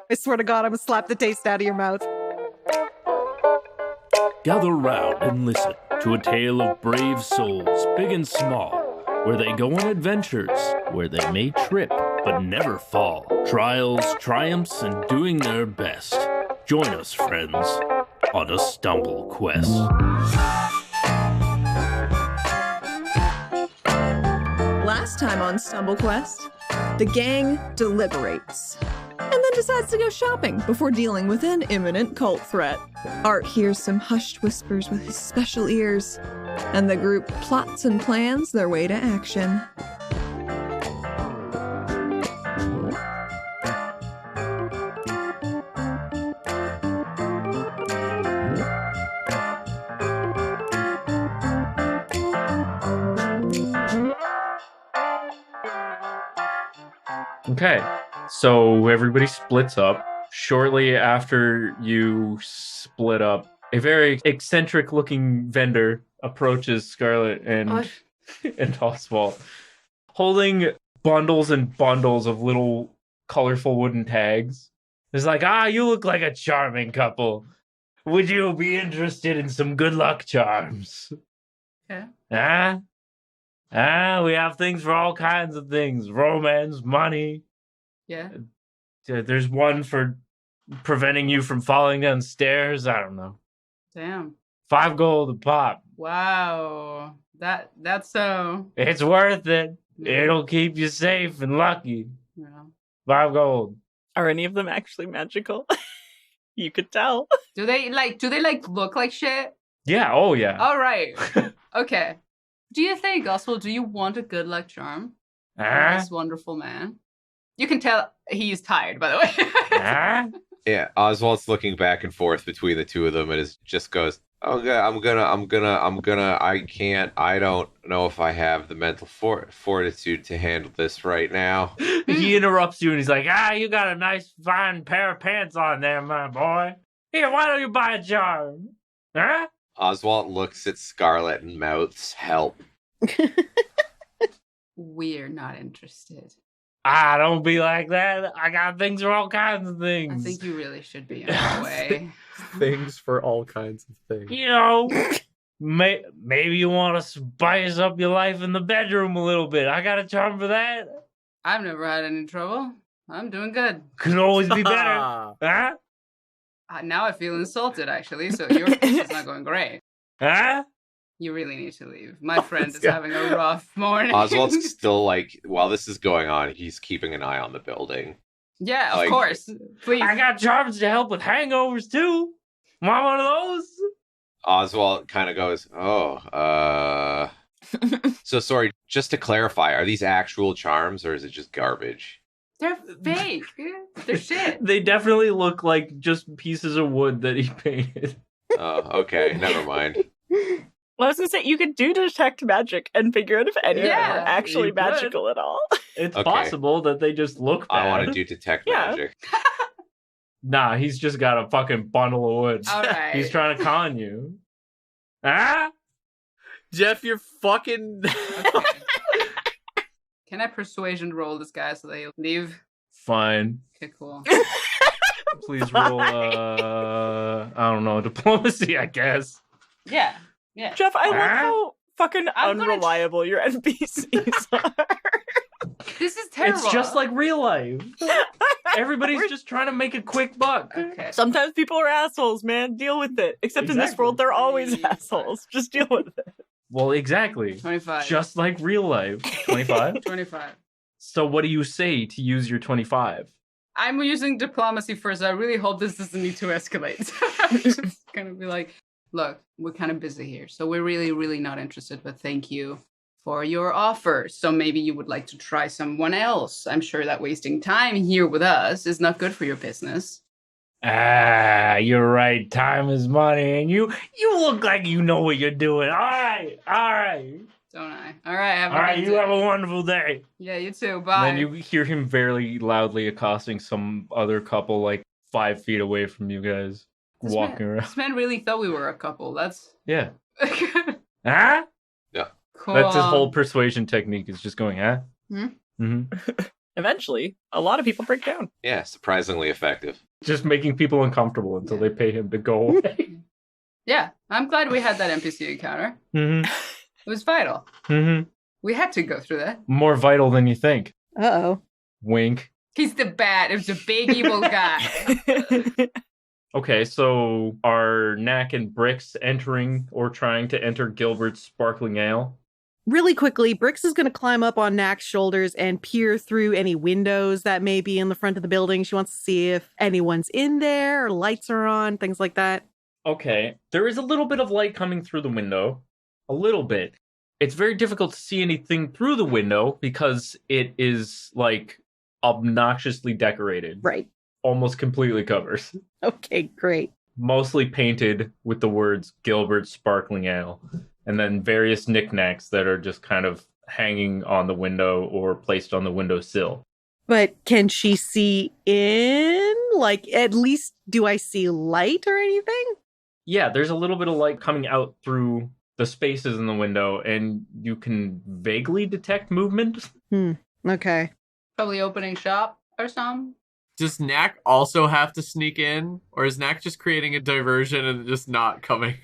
I swear to God, I'm gonna slap the taste out of your mouth. Gather round and listen to a tale of brave souls, big and small, where they go on adventures, where they may trip but never fall. Trials, triumphs, and doing their best. Join us, friends, on a stumble quest. Last time on Stumble Quest, the gang deliberates and then decides to go shopping before dealing with an imminent cult threat. Art hears some hushed whispers with his special ears, and the group plots and plans their way to action. Okay, so everybody splits up. Shortly after you split up, a very eccentric-looking vendor approaches Scarlet and Oswalt, holding bundles and bundles of little colorful wooden tags. It's like, you look like a charming couple. Would you be interested in some good luck charms? Yeah. We have things for all kinds of things. Romance, money. Yeah. There's one for preventing you from falling down stairs. I don't know. Damn. 5 gold a pop. Wow. That's so... It's worth it. Yeah. It'll keep you safe and lucky. Yeah. 5 gold. Are any of them actually magical? You could tell. Do they look like shit? Yeah, oh yeah. All right. Okay. Do you think, Oswald, do you want a good luck charm? This wonderful man. You can tell he's tired, by the way. Yeah, Oswald's looking back and forth between the two of them and just goes, okay, I don't know if I have the mental fortitude to handle this right now. He interrupts you and he's like, you got a nice fine pair of pants on there, my boy. Here, why don't you buy a charm? Huh? Oswald looks at Scarlet and mouths, help. We're not interested. Don't be like that. I got things for all kinds of things. I think you really should be in our way. Things for all kinds of things. You know, maybe you want to spice up your life in the bedroom a little bit. I got a charm for that. I've never had any trouble. I'm doing good. Could always be better. Huh? Now I feel insulted, actually, so your pitch is not going great. Huh? You really need to leave. My friend is having a rough morning. Oswald's still while this is going on, he's keeping an eye on the building. Yeah, of course. Please. I got charms to help with hangovers, too. Want one of those? Oswald kind of goes, So sorry, just to clarify, are these actual charms or is it just garbage? They're fake. They're shit. They definitely look like just pieces of wood that he painted. Oh, okay. Never mind. Well, I was going to say, you could do detect magic and figure out if any of them are actually magical at all. It's possible that they just look bad. I want to do detect magic. Nah, he's just got a fucking bundle of wood. All right. He's trying to con you. Ah? Jeph, you're fucking... Okay. Can I persuasion roll this guy so they leave? Fine. Okay, cool. Please roll, I don't know, diplomacy, I guess. Yeah. Jeph, I love how fucking unreliable your NPCs are. This is terrible. It's just like real life. Everybody's just trying to make a quick buck. Okay. Sometimes people are assholes, man. Deal with it. Except in this world, they're always assholes. Just deal with it. Well, exactly. 25. Just like real life. 25? 25. So what do you say to use your 25? I'm using diplomacy first. I really hope this doesn't need to escalate. I'm just gonna be like, look, we're kind of busy here, so we're really, really not interested, but thank you for your offer. So maybe you would like to try someone else. I'm sure that wasting time here with us is not good for your business. You're right. Time is money, and you look like you know what you're doing. All right. Don't I? All right, All right, you have a wonderful day. Yeah, you too. Bye. And then you hear him very loudly accosting some other couple like 5 feet away from you guys, walking around. This man really thought we were a couple. That's... Yeah. Yeah. Cool. That's his whole persuasion technique, is just going, huh? Hmm? Mm-hmm. Eventually, a lot of people break down. Yeah, surprisingly effective. Just making people uncomfortable until they pay him to go away. Yeah, I'm glad we had that NPC encounter. Mm-hmm. It was vital. Mm-hmm. We had to go through that. More vital than you think. Uh-oh. Wink. He's the bad. It was a big evil guy. Okay, so are Knack and Brix entering or trying to enter Gilbert's sparkling ale? Really quickly, Brix is going to climb up on Knack's shoulders and peer through any windows that may be in the front of the building. She wants to see if anyone's in there, or lights are on, things like that. Okay, there is a little bit of light coming through the window. A little bit. It's very difficult to see anything through the window because it is, like, obnoxiously decorated. Right. Almost completely covers. Okay, great. Mostly painted with the words Gilbert Sparkling Ale. And then various knickknacks that are just kind of hanging on the window or placed on the windowsill. But can she see in? Like, at least do I see light or anything? Yeah, there's a little bit of light coming out through the spaces in the window, and you can vaguely detect movement. Okay. Probably opening shop or something. Does Knack also have to sneak in? Or is Knack just creating a diversion and just not coming?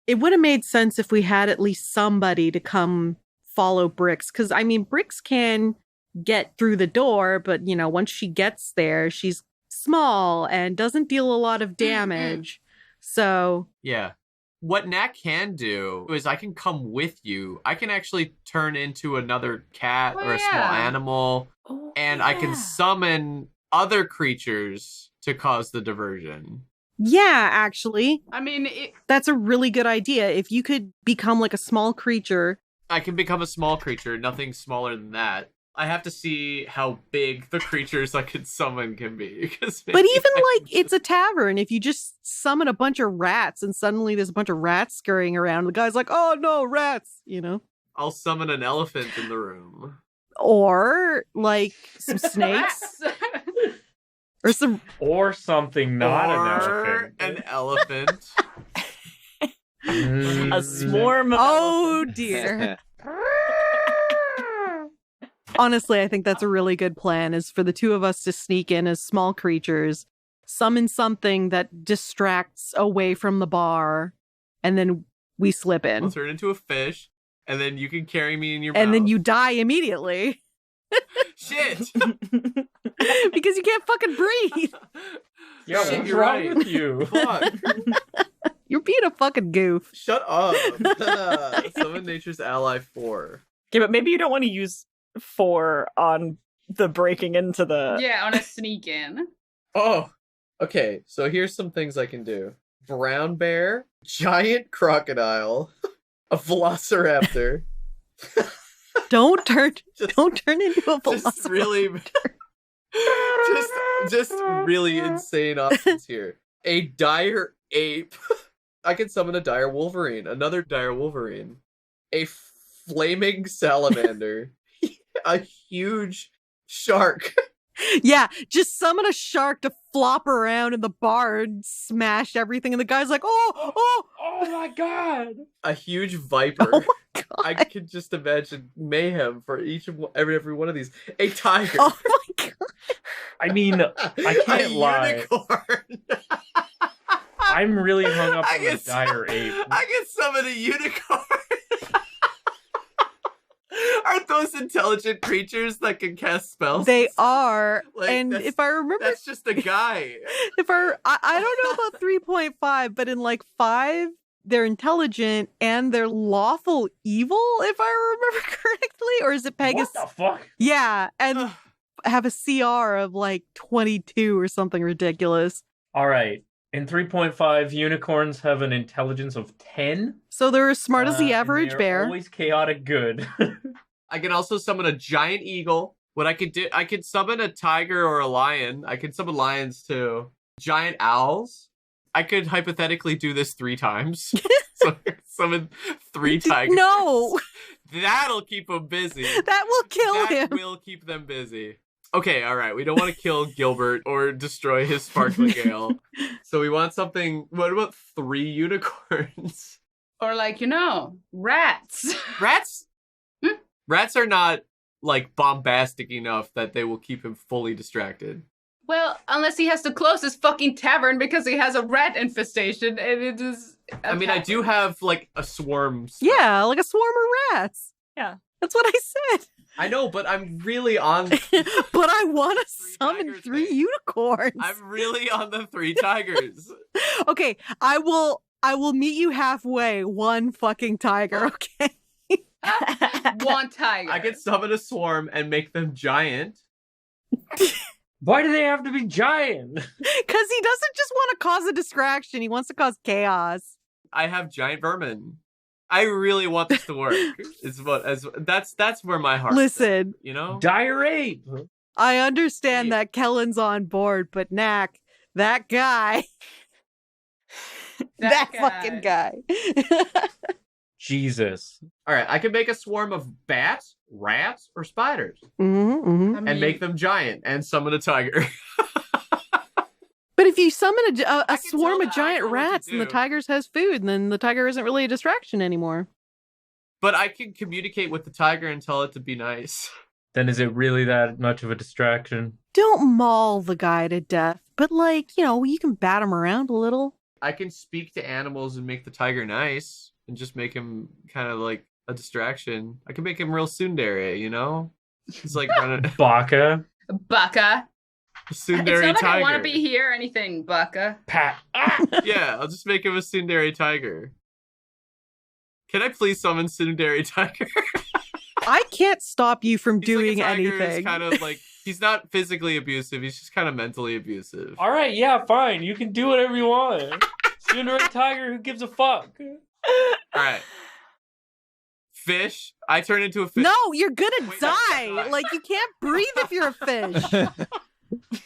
It would have made sense if we had at least somebody to come follow Brix. Because, I mean, Brix can get through the door, but, you know, once she gets there, she's small and doesn't deal a lot of damage. So... Yeah. What Knack can do is I can come with you. I can actually turn into another cat or a small animal. And I can summon other creatures to cause the diversion. Yeah, actually. I mean, that's a really good idea. If you could become like a small creature. I can become a small creature, nothing smaller than that. I have to see how big the creatures I can summon can be. But even like it's a tavern. If you just summon a bunch of rats and suddenly there's a bunch of rats scurrying around, the guy's like, oh no, rats, you know? I'll summon an elephant in the room. Or like some snakes. Or something not an elephant. A swarm of Oh dear. Honestly, I think that's a really good plan, is for the two of us to sneak in as small creatures, summon something that distracts away from the bar, and then we slip in. I'll turn into a fish, and then you can carry me in your mouth. And then you die immediately. Shit! Because you can't fucking breathe. Yeah, Shit, what's you're wrong right. with you? Fuck. You're being a fucking goof. Shut up. Summon Nature's Ally 4. Okay, but maybe you don't want to use 4 on the breaking into the... Yeah, on a sneak in. Oh, okay. So here's some things I can do. Brown bear, giant crocodile, a velociraptor. Don't turn into a velociraptor. Just really, just really insane options here. A dire ape. I can summon a dire wolverine, another dire wolverine, a flaming salamander, a huge shark. Yeah, just summon a shark to flop around in the bar and smash everything, and the guy's like, oh my god! A huge viper. Oh my god! I could just imagine mayhem for every one of these. A tiger. Oh my god! I mean, I can't lie. Unicorn. I'm really hung up on the dire ape. I can summon a unicorn. Aren't those intelligent creatures that can cast spells? They are. Like, and if I remember... That's just a guy. I don't know about 3.5, but in like 5, they're intelligent and they're lawful evil, if I remember correctly. Or is it Pegasus? What the fuck? Yeah, and have a CR of like 22 or something ridiculous. All right. In 3.5, unicorns have an intelligence of 10. So they're as smart as the average and bear. Always chaotic good. I can also summon a giant eagle. What I could do, I could summon a tiger or a lion. I can summon lions too. Giant owls. I could hypothetically do this 3 times. So summon 3 tigers. No! That'll keep them busy. That will kill him. That will keep them busy. Okay, all right. We don't want to kill Gilbert or destroy his sparkling ale. So we want something. What about 3 unicorns? Or like, rats. Rats? Rats are not like bombastic enough that they will keep him fully distracted. Well, unless he has to close his fucking tavern because he has a rat infestation, and it is. I mean, I do have like a swarm. Yeah, like a swarm of rats. Yeah. That's what I said. I know, but I'm really on. But I want to summon tigers, 3 man. unicorns. I'm really on the 3 tigers. Okay, I will meet you halfway. 1 fucking tiger, okay? 1 tiger. I could summon a swarm and make them giant. Why do they have to be giant? Because he doesn't just want to cause a distraction. He wants to cause chaos. I have giant vermin. I really want this to work. That's where my heart. Listen, you know, Dire ape. I understand that Kellan's on board, but Knack, that guy, that fucking guy. Jesus. All right, I could make a swarm of bats, rats, or spiders, Mm-hmm. and make them giant, and summon a tiger. But if you summon a can swarm tell of the giant tiger what to rats and the do. tigers has food, then the tiger isn't really a distraction anymore. But I can communicate with the tiger and tell it to be nice. Then is it really that much of a distraction? Don't maul the guy to death, but you can bat him around a little. I can speak to animals and make the tiger nice, and just make him kind of like a distraction. I can make him real tsundere, you know? He's like running Baka. Baka. tsundere It's not like tiger. I want to be here or anything, Baka. Pat. Ah! Yeah, I'll just make him a tsundere tiger. Can I please summon tsundere tiger? I can't stop you from He's doing like a tiger who's anything. kind of like, he's not physically abusive, he's just kind of mentally abusive. All right, yeah, fine. You can do whatever you want. Cinderella tiger, who gives a fuck? All right. Fish. I turn into a fish. No, you're gonna Wait, die. Like, you can't breathe if you're a fish.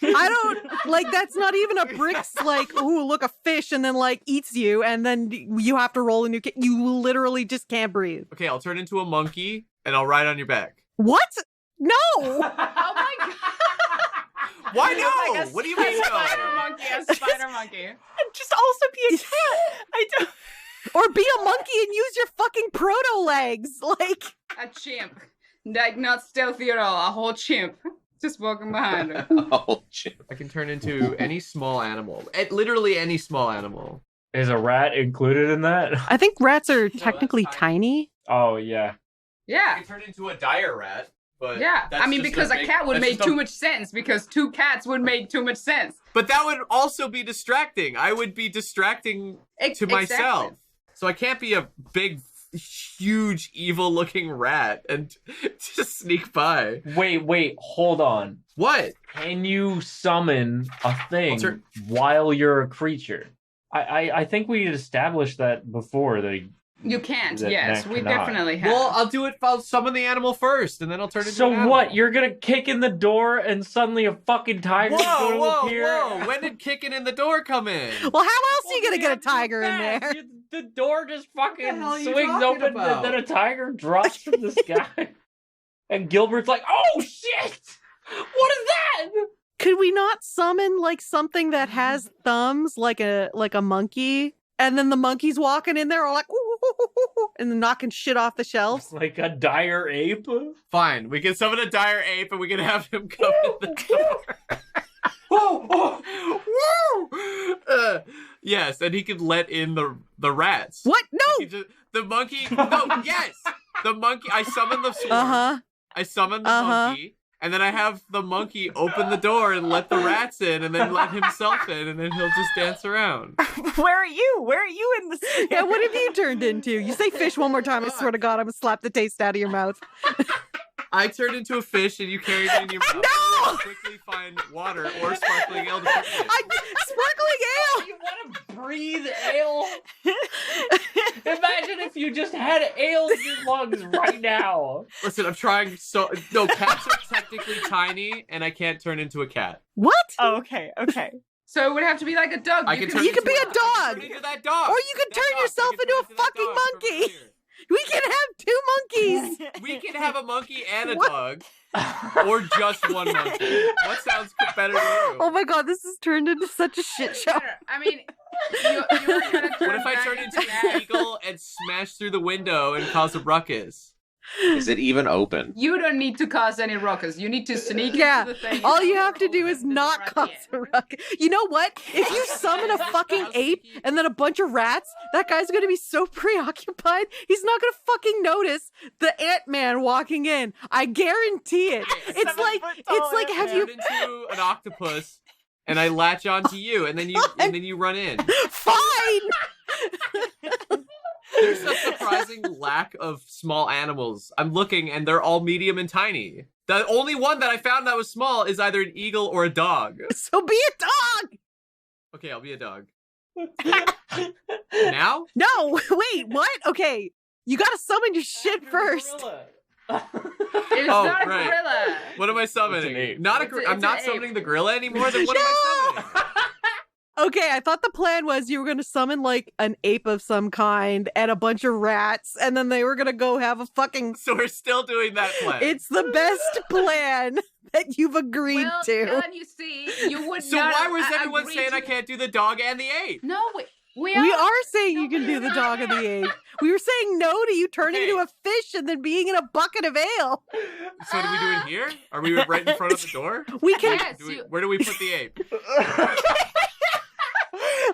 I don't, that's not even a Brix, ooh, look, a fish, and then, eats you, and then you have to roll a new you literally just can't breathe. Okay, I'll turn into a monkey, and I'll ride on your back. What? No! Oh my god. Why no? Like What do you mean a spider no? monkey, a spider monkey. Just also be a cat. I don't. Or be a monkey and use your fucking proto legs. A chimp. Not stealthy at all. A whole chimp. Just walking behind her. Oh, shit. I can turn into any small animal. Literally any small animal. Is a rat included in that? I think rats are that's technically tiny. tiny. Oh, yeah. Yeah. I can turn into a dire rat, but Yeah. that's I mean, just because a cat would that's make just too much sense, because 2 cats would make too much sense. But that would also be distracting. I would be distracting to myself. Exactly. So I can't be a big, huge, evil-looking rat and just sneak by. Wait, hold on. What? Can you summon a thing Alter- while you're a creature? I think we had established that before. You can't, That yes. Knack We cannot. definitely have. Well, I'll do it. I'll summon the animal first, and then I'll turn into an So animal. what? You're gonna kick in the door and suddenly a fucking tiger's Whoa, gonna whoa, appear? whoa! When did kicking in the door come in? Well, how else are you gonna you get a have to tiger in fast. there? The door just fucking What the hell are you swings talking open, about? and then a tiger drops from the sky. And Gilbert's like, "Oh shit! What is that?" Could we not summon something that has thumbs, like a monkey, and then the monkey's walking in there all like, ooh, ooh, ooh, ooh, ooh, and then knocking shit off the shelves? Like a dire ape. Fine, we can summon a dire ape, and we can have him come in the door. Woo! Yes, and he could let in the rats. What? He No. just- the monkey. No, yes, the monkey. I summon the swarm. I summon the monkey, and then I have the monkey open the door and let the rats in, and then let himself in, and then he'll just dance around. Where are you? Where are you in this? Yeah, what have you turned into? You say fish one more time, I swear to God, I'm gonna slap the taste out of your mouth. I turned into a fish, and you carried it in your mouth. No! And quickly find water or sparkling ale to put in. Sparkling ale! You want to breathe ale? Imagine if you just had ale in your lungs right now. Listen, I'm trying so. No, cats are technically tiny, and I can't turn into a cat. What? Oh, okay. So it would have to be like a dog. I can turn You could into be a I can dog. turn into that dog. Or you could That turn dog. yourself I can into turn a that fucking dog from monkey. earlier. We can have 2 monkeys! We can have a monkey and a What? dog, or just one monkey. What sounds better to you? Oh my God, this has turned into such a shit show. I mean, you were gonna turn What if I back turn into an eagle and smash through the window and cause a ruckus? Is it even open? You don't need to cause any ruckus. You need to sneak Yeah, into the thing. all you have to do is not cause a ruckus. You know what? If you summon a fucking ape and then a bunch of rats, that guy's gonna be so preoccupied, he's not gonna fucking notice the Ant-Man walking in. I guarantee it. It's like, have you turn into an octopus and I latch onto you and then you run in. Fine! There's a surprising lack of small animals. I'm looking and they're all medium and tiny. The only one that I found that was small is either an eagle or a dog. So be a dog! Okay, I'll be a dog. Now? No, wait, what? Okay, you gotta summon your shit first. It's not a gorilla. What am I summoning? I'm not summoning the gorilla anymore. Then what am I summoning? Okay, I thought the plan was you were going to summon like an ape of some kind and a bunch of rats, and then they were going to go have a fucking... So we're still doing that plan. It's the best plan that you've agreed to. Kellan, you see, you would so not... why was everyone saying I can't do the dog and the ape? No, we are saying you can do the dog and the ape. We were saying no to you turning into a fish and then being in a bucket of ale. So do we do it here? Are we right in front of the door? We can... Yes, where do we put the ape?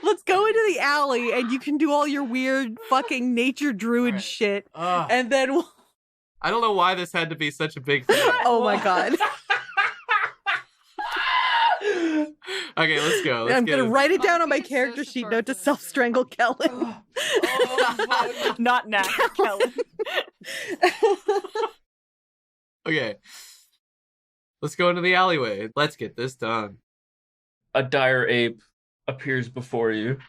Let's go into the alley and you can do all your weird fucking nature druid shit. And then we'll... I don't know why this had to be such a big thing. Oh my god. Okay, let's go. I'm going to write it down on my character sheet note to self-strangle Kellan. Not Knack, Kellan. Okay. Let's go into the alleyway. Let's get this done. A dire ape appears before you.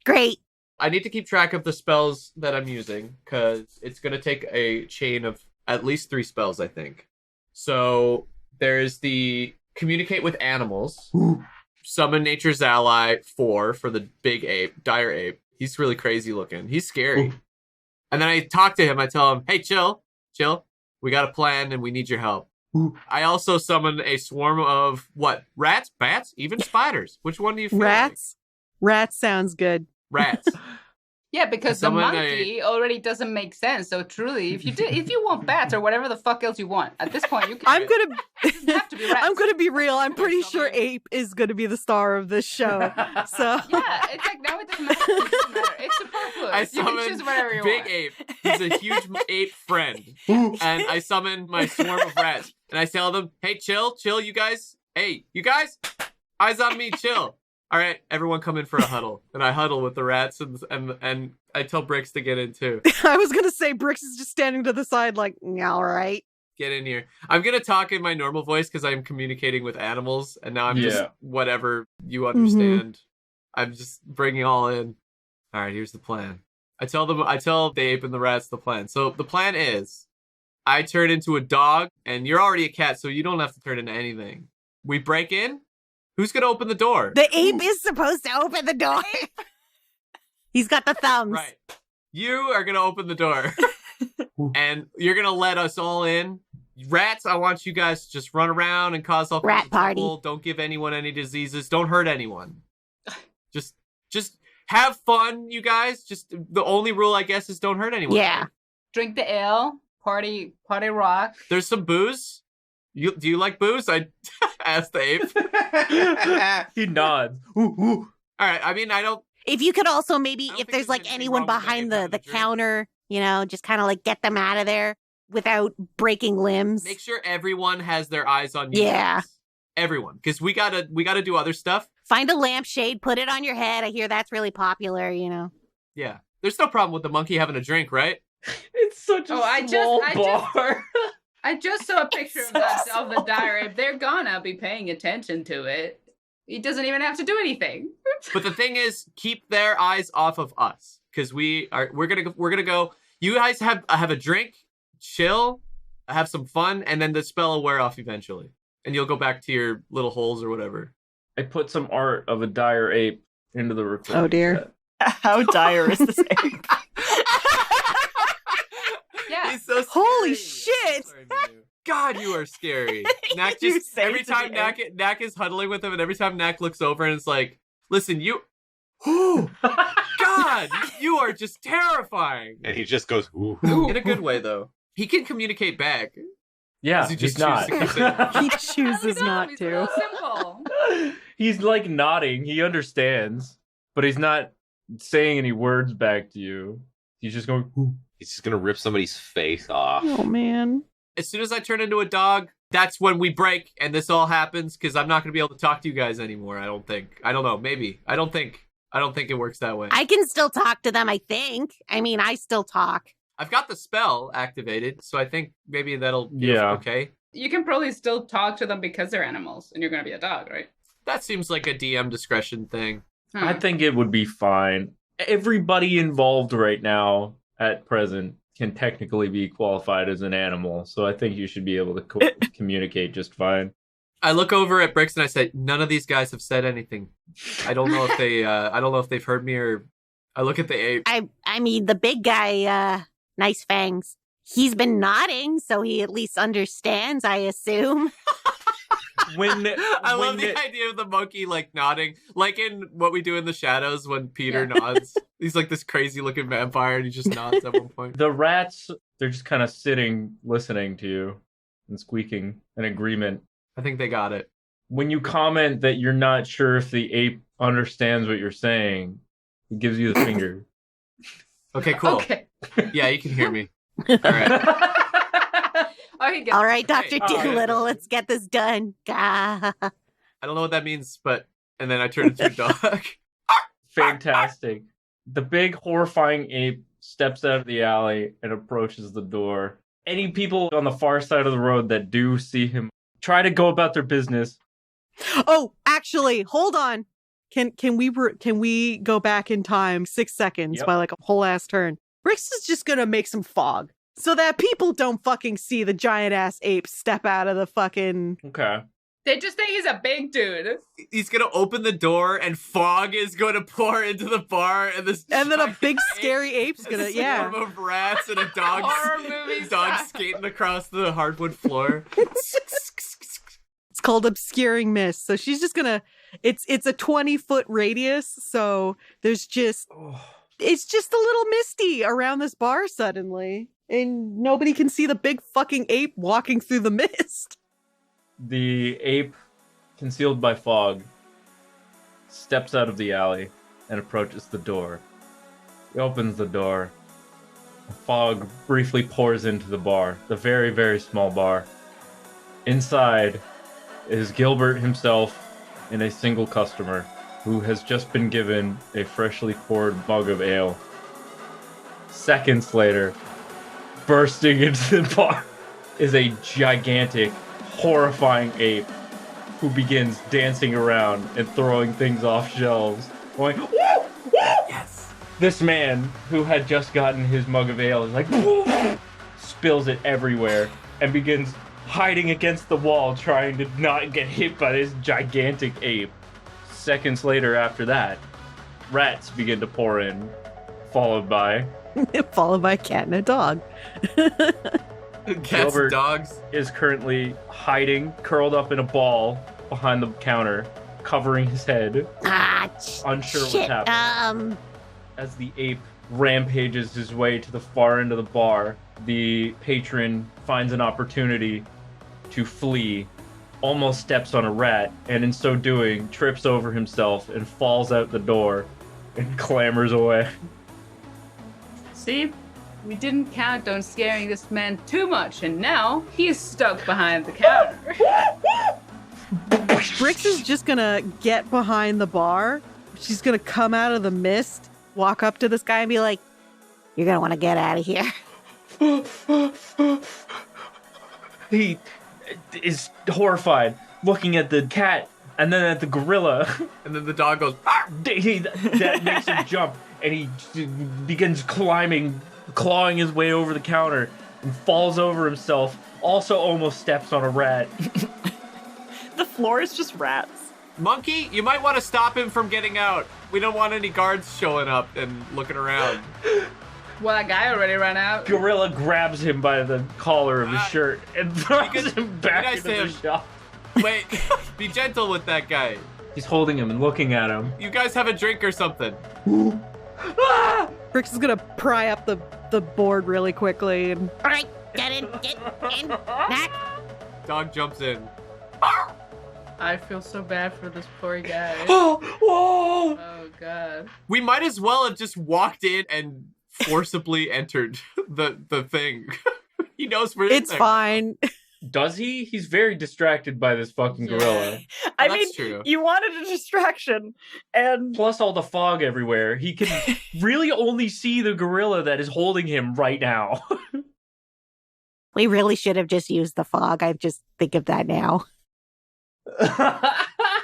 Great. I need to keep track of the spells that I'm using, because it's going to take a chain of at least 3 spells, I think. So there's the communicate with animals, summon nature's ally 4 for the big ape, dire ape. He's really crazy looking. He's scary. And then I talk to him. I tell him, hey, chill. We got a plan and we need your help. I also summon a swarm of what? Rats, bats, even spiders. Which one do you feel Rats? Like? Rats sounds good. Rats. Yeah, because the monkey already doesn't make sense. So truly, if you want bats or whatever the fuck else you want, at this point you can. It doesn't have to be rats. I'm gonna be real. I'm pretty sure ape is gonna be the star of this show. So yeah, it's like no, it doesn't matter. It's superfluous. I You can choose whatever you big want. ape. He's a huge ape friend, and I summon my swarm of rats, and I tell them, "Hey, chill, you guys. Hey, you guys, eyes on me, chill." All right, everyone come in for a huddle. And I huddle with the rats and I tell Brix to get in too. I was going to say Brix is just standing to the side like, all right. Get in here. I'm going to talk in my normal voice because I'm communicating with animals. And now I'm just whatever you understand. Mm-hmm. I'm just bringing all in. All right, here's the plan. I tell the ape and the rats the plan. So the plan is I turn into a dog and you're already a cat, so you don't have to turn into anything. We break in. Who's going to open the door? The ape is supposed to open the door. He's got the thumbs. Right. You are going to open the door. And you're going to let us all in. Rats, I want you guys to just run around and cause all kinds of trouble. Don't give anyone any diseases. Don't hurt anyone. Just have fun, you guys. Just the only rule, I guess, is don't hurt anyone. Yeah. Drink the ale. Party rock. There's some booze. Do you like booze? I asked the ape. He nods. All right. I mean, I don't. If you could also maybe, if there's like anyone behind the counter, you know, just kind of like get them out of there without breaking limbs. Make sure everyone has their eyes on you. Yeah. Guys. Everyone. Because we gotta do other stuff. Find a lampshade, put it on your head. I hear that's really popular, you know. Yeah. There's no problem with the monkey having a drink, right? It's such a small bar. I just saw a picture of the diary. They're gonna be paying attention to it. He doesn't even have to do anything. But the thing is, keep their eyes off of us, because we're gonna go. You guys have a drink, chill, have some fun, and then the spell will wear off eventually, and you'll go back to your little holes or whatever. I put some art of a dire ape into the recording. Oh dear. How dire is this ape? Yeah. He's so scary. Holy shit! God, you are scary. Knack You just say every to time the Knack is huddling with him, and every time Knack looks over and it's like, listen, you God, you are just terrifying. And he just goes, ooh. In a good way though. He can communicate back. Yeah, Does he just he's not. choose to He chooses not He's to. real simple. He's like nodding. He understands, but he's not saying any words back to you. He's just going. Ooh. He's just gonna rip somebody's face off. Oh man. As soon as I turn into a dog, that's when we break and this all happens because I'm not going to be able to talk to you guys anymore, I don't think. I don't know, maybe. I don't think it works that way. I can still talk to them, I think. I mean, I still talk. I've got the spell activated, so I think maybe that'll be okay. You can probably still talk to them because they're animals, and you're going to be a dog, right? That seems like a DM discretion thing. I think it would be fine. Everybody involved right now at present can technically be qualified as an animal, so I think you should be able to communicate just fine. I look over at Brix and I say, none of these guys have said anything. I don't know if they, I don't know if they've heard me or. I look at the ape. I mean, the big guy, Nice Fangs, he's been nodding, so he at least understands, I assume. I love the idea of the monkey like nodding, like in What We Do in the Shadows when Peter nods. He's like this crazy looking vampire and he just nods at one point. The rats, they're just kind of sitting, listening to you and squeaking in agreement. I think they got it. When you comment that you're not sure if the ape understands what you're saying, he gives you the finger. Okay, cool. Okay. Yeah, you can hear me. All right. All right, Dr. Doolittle, let's get this done. I don't know what that means, but... And then I turn into a dog. Fantastic. The big, horrifying ape steps out of the alley and approaches the door. Any people on the far side of the road that do see him try to go about their business. Oh, actually, hold on. Can we go back in time 6 seconds by like a whole ass turn? Brix is just gonna make some fog so that people don't fucking see the giant ass ape step out of the fucking. Okay. They just think he's a big dude. He's gonna open the door and fog is going to pour into the bar and then a big scary ape's gonna swarm of rats and a dog skating across the hardwood floor. It's called obscuring mist. So she's just gonna. It's a 20-foot radius. So there's just. It's just a little misty around this bar suddenly, and nobody can see the big fucking ape walking through the mist. The ape, concealed by fog, steps out of the alley and approaches the door. He opens the door. The fog briefly pours into the bar, the very, very small bar. Inside is Gilbert himself and a single customer who has just been given a freshly poured mug of ale. Seconds later, bursting into the bar is a gigantic, horrifying ape who begins dancing around and throwing things off shelves, going, woo, woo! Yes! This man, who had just gotten his mug of ale, is like, woo! Spills it everywhere and begins hiding against the wall, trying to not get hit by this gigantic ape. Seconds later after that, rats begin to pour in, followed by a cat and a dog. Cats and dogs is currently hiding, curled up in a ball behind the counter, covering his head, unsure what's happening. As the ape rampages his way to the far end of the bar, the patron finds an opportunity to flee, almost steps on a rat, and in so doing, trips over himself and falls out the door and clambers away. See? We didn't count on scaring this man too much, and now he's stuck behind the counter. Brix is just gonna get behind the bar. She's gonna come out of the mist, walk up to this guy and be like, "You're gonna want to get out of here." He is horrified, looking at the cat and then at the gorilla. And then the dog goes, that makes him jump, and he begins clawing his way over the counter and falls over himself, also almost steps on a rat. The floor is just rats. Monkey, you might want to stop him from getting out. We don't want any guards showing up and looking around. Well, that guy already ran out. Gorilla grabs him by the collar of his shirt and throws him back into the shop. Wait, be gentle with that guy. He's holding him and looking at him. You guys have a drink or something. Brix is gonna pry up the board really quickly and Get in. Knack. Dog jumps in. I feel so bad for this poor guy. Whoa! Oh, God. We might as well have just walked in and forcibly entered the thing. He knows we're in It's there. fine. Does he? He's very distracted by this fucking gorilla. I That's mean, true. you wanted a distraction, and Plus all the fog everywhere. He can really only see the gorilla that is holding him right now. We really should have just used the fog. I just think of that now.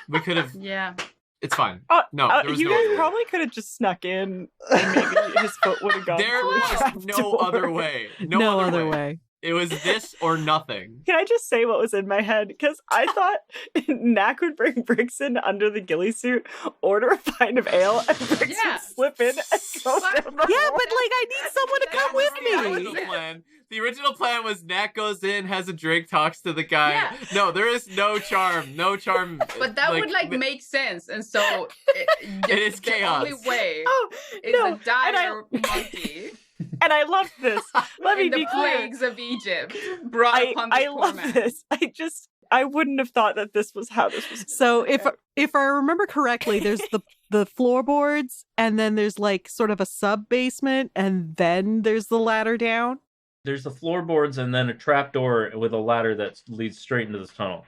We could have. Yeah. It's fine. No, there was you no guys other way. probably could have just snuck in, and maybe his foot would have gone There through the was trap no door. other way. No other way. It was this or nothing. Can I just say what was in my head? Because I thought Knack would bring Brix in under the ghillie suit, order a pint of ale, and Brix Yeah. would slip in and go down the Yeah, hall. but like I need someone to come with The me. original plan. The original plan was Knack goes in, has a drink, talks to the guy. Yeah. No, there is no charm. No charm. But that would make sense, and so It is the chaos. only way Oh, is no. a dire monkey And I love this. Let me in the be clear. plagues of Egypt brought upon this I poor love man. this. I wouldn't have thought that this was how this was. So if I remember correctly, there's the floorboards, and then there's like sort of a sub basement, and then there's the ladder down. There's the floorboards and then a trapdoor with a ladder that leads straight into this tunnel.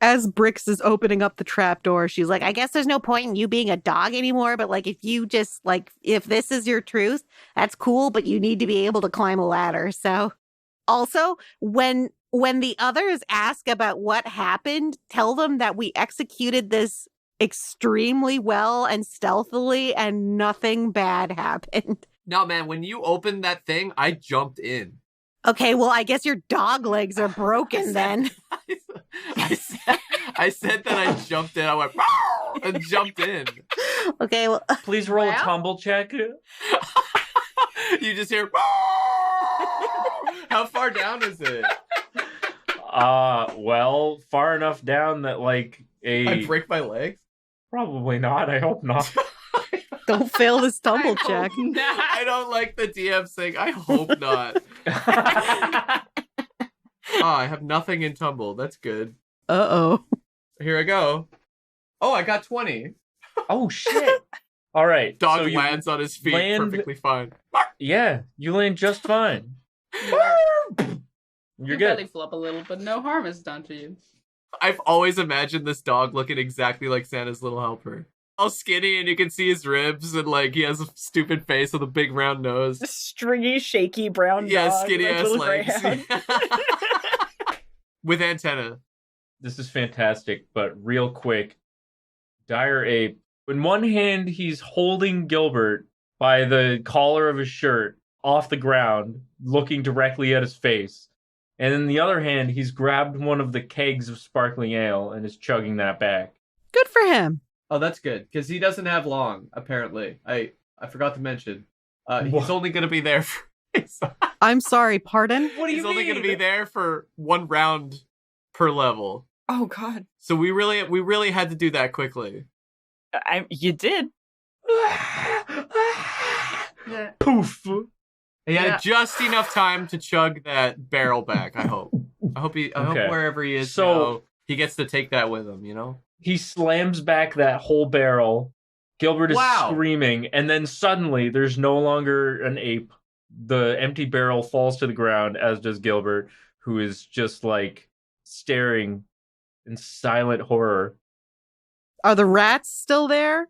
As Brix is opening up the trapdoor, she's like, I guess there's no point in you being a dog anymore, but like if you just like if this is your truth, that's cool, but you need to be able to climb a ladder. So also when the others ask about what happened, tell them that we executed this extremely well and stealthily and nothing bad happened. No, man, when you opened that thing, I jumped in. Okay, well, I guess your dog legs are broken then. I said that I jumped in. I went, "Roar!" and jumped in. Okay, well, Please roll a Well? tumble check. You just hear, "Roar!" How far down is it? Well, far enough down that like I break my legs? probably not. I hope not. don't fail this tumble I check. hope not. I don't like the DM saying, I hope not. I have nothing in tumble. That's good. Uh-oh. Here I go. Oh, I got 20. Oh shit! All right, Dog so you lands on his feet land- perfectly fine. Yeah, you land just fine. You're You good. belly flop a little, but no harm is done to you. I've always imagined this dog looking exactly like Santa's little helper. All skinny, and you can see his ribs, and like he has a stupid face with a big round nose. Stringy, shaky brown Yeah, dog. skinny like ass little legs. greyhound. With antenna. This is fantastic, but real quick, Dire Ape. In one hand, he's holding Gilbert by the collar of his shirt off the ground, looking directly at his face. And in the other hand, he's grabbed one of the kegs of sparkling ale and is chugging that back. Good for him. Oh, that's good, because he doesn't have long, apparently. I forgot to mention. He's only going to be there for... I'm sorry, pardon? What do He's only going to be there for one round per level. Oh God, So we really had to do that quickly. you did. Yeah. Poof! He had just enough time to chug that barrel back, I hope. I hope Okay. wherever he is So- now, he gets to take that with him, you know? He slams back that whole barrel. Gilbert is Wow. screaming, and then suddenly there's no longer an ape. The empty barrel falls to the ground, as does Gilbert, who is just like staring in silent horror. Are the rats still there?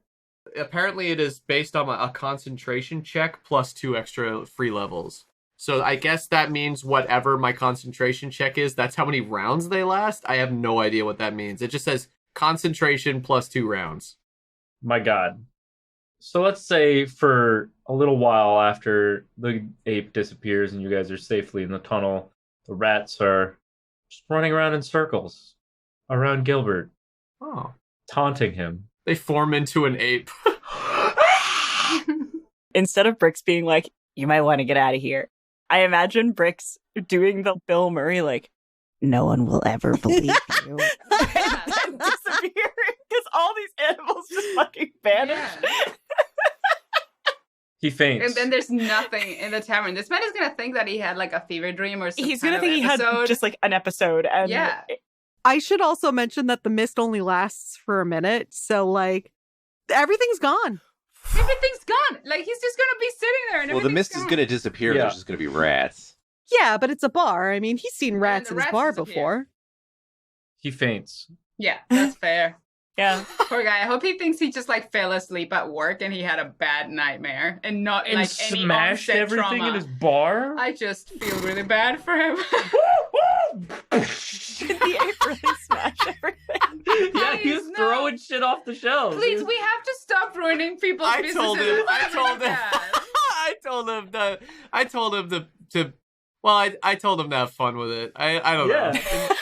Apparently it is based on a concentration check plus 2 extra free levels. So I guess that means whatever my concentration check is, that's how many rounds they last? I have no idea what that means. It just says concentration plus 2 rounds. My God. So let's say for a little while after the ape disappears and you guys are safely in the tunnel, the rats are just running around in circles around Gilbert, Oh. taunting him. They form into an ape. Instead of Brix being like, "You might want to get out of here," I imagine Brix doing the Bill Murray, like, "No one will ever believe you," Yeah. and disappearing because all these animals just fucking vanish. Yeah. He faints. And then there's nothing in the tavern. This man is gonna think that he had like a fever dream or something. He's gonna think he had just like an episode. And yeah. I should also mention that the mist only lasts for a minute, so like everything's gone. Everything's gone. Like he's just gonna be sitting there. And Well, the mist is going to disappear. Yeah. There's just going to be rats. Yeah, but it's a bar. I mean, he's seen rats the in his rats bar disappear. before. He faints. Yeah, that's fair. Yeah. Poor guy. I hope he thinks he just like fell asleep at work and he had a bad nightmare and not And like any smashed onset everything trauma. in his bar? I just feel really bad for him. Did the ape really smash everything? Yeah, he was Please, no. throwing shit off the shelves. Please, we have to stop ruining people's I businesses. told him. It's bad. I told him to. Well, I told him to have fun with it. I don't know. Yeah.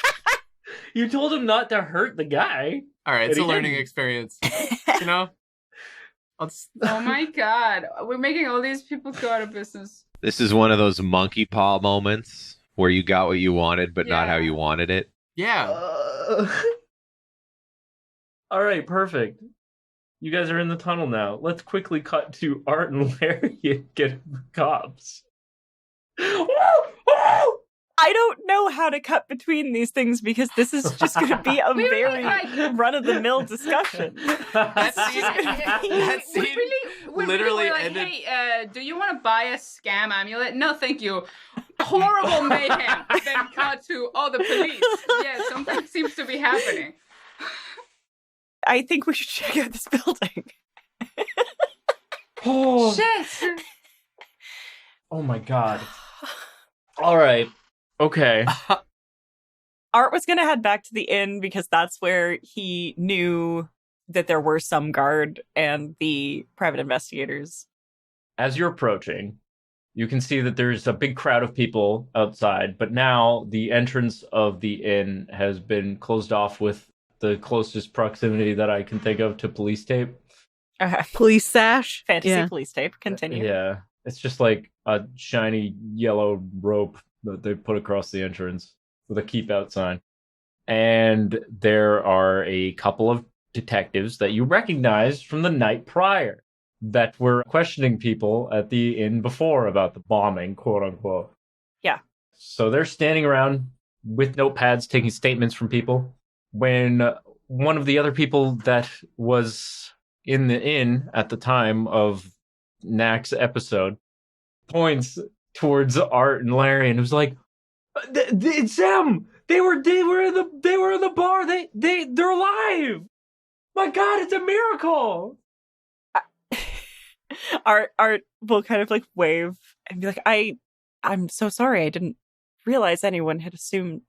You told him not to hurt the guy. All right, But it's a he learning didn't. experience. You know. Let's. Oh my god. We're making all these people go out of business. This is one of those monkey paw moments where you got what you wanted, but not Yeah. how you wanted it. Yeah. All right, perfect. You guys are in the tunnel now. Let's quickly cut to Art and Larry getting the cops. I don't know how to cut between these things because this is just going to be a We really, very like- run-of-the-mill discussion. That scene. That We scene. really literally were like, ended- hey, do you want to buy a scam amulet? No, thank you. Horrible mayhem. Then cut to, the police. Yeah, something seems to be happening. I think we should check out this building. Oh, Shit. oh my god. All right. Okay. Art was going to head back to the inn because that's where he knew that there were some guard and the private investigators. As you're approaching, you can see that there's a big crowd of people outside, but now the entrance of the inn has been closed off with the closest proximity that I can think of to police tape. Okay. Police sash. Fantasy Yeah. police tape. Continue. Yeah. It's just like a shiny yellow rope that they put across the entrance with a keep out sign. And there are a couple of detectives that you recognize from the night prior that were questioning people at the inn before about the bombing, quote unquote. Yeah. So they're standing around with notepads taking statements from people when one of the other people that was in the inn at the time of Knack's episode points towards Art and Larry and was like, "It's them. They were in the bar. They're alive. My God, it's a miracle." Art will kind of like wave and be like, I'm so sorry. I didn't realize anyone had assumed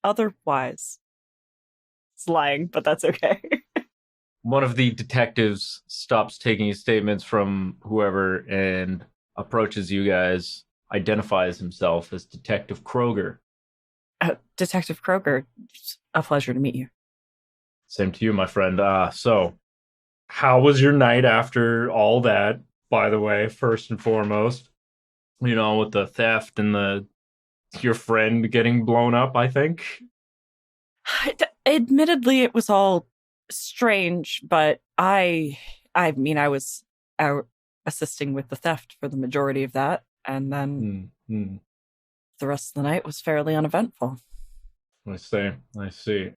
otherwise. It's lying, but that's okay. One of the detectives stops taking his statements from whoever and approaches you guys, identifies himself as Detective Kroger. Detective Kroger, it's a pleasure to meet you. Same to you, my friend. So, how was your night after all that, by the way, first and foremost? You know, with the theft and your friend getting blown up, I think? Admittedly, it was all strange, but I mean, I was out assisting with the theft for the majority of that, and then the rest of the night was fairly uneventful. I see.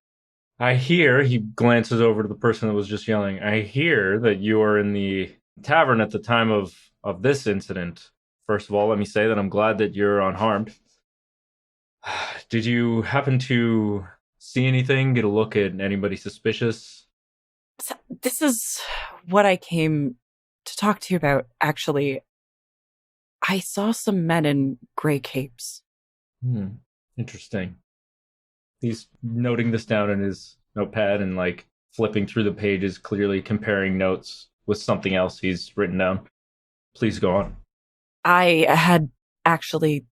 I hear, he glances over to the person that was just yelling, I hear that you are in the tavern at the time of this incident. First of all, let me say that I'm glad that you're unharmed. Did you happen to see anything, get a look at anybody suspicious? So this is what I came to talk to you about, actually. I saw some men in gray capes. Interesting. He's noting this down in his notepad and like flipping through the pages, clearly comparing notes with something else he's written down. Please go on. I had actually,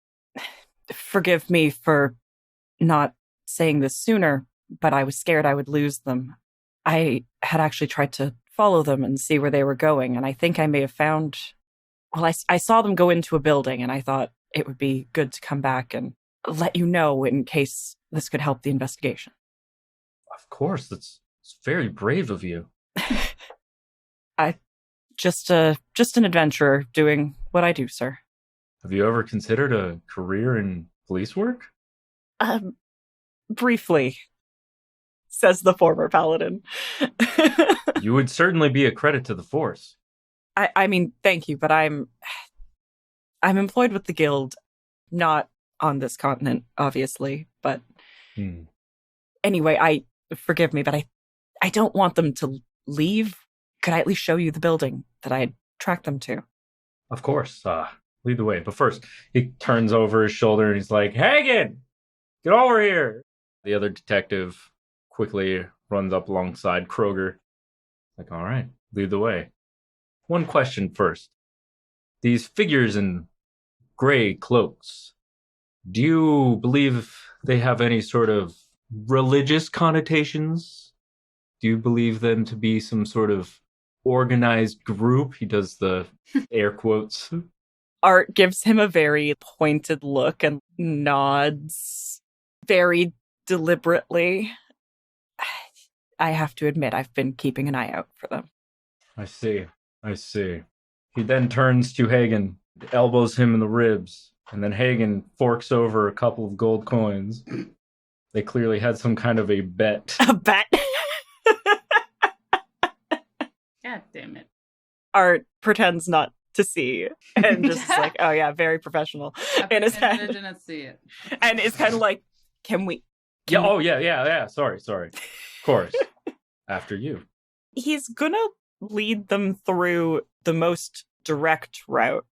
forgive me for not saying this sooner, but I was scared I would lose them. I had actually tried to follow them and see where they were going, and I think I may have found, well, I saw them go into a building, and I thought it would be good to come back and let you know in case this could help the investigation. Of course, it's very brave of you. Just an adventurer doing what I do, sir. Have you ever considered a career in police work? Briefly, says the former paladin. You would certainly be a credit to the force. I mean, thank you, but I'm employed with the guild, not on this continent, obviously, but anyway, forgive me, but I don't want them to leave. Could I at least show you the building that I tracked them to? Of course. Lead the way. But first, he turns over his shoulder and he's like, Hagen, get over here. The other detective quickly runs up alongside Kroger. Like, all right, lead the way. One question first. These figures in gray cloaks, do you believe they have any sort of religious connotations? Do you believe them to be some sort of organized group? He does the air quotes. Art gives him a very pointed look and nods very deliberately. I have to admit, I've been keeping an eye out for them. I see. He then turns to Hagen, elbows him in the ribs, and then Hagen forks over a couple of gold coins. They clearly had some kind of a bet. A bet? God damn it. Art pretends not to see and just like, oh yeah, very professional in his head. I didn't see it. And it's kind of like, can we? Yeah. Sorry. Of course. After you. He's gonna lead them through the most direct route,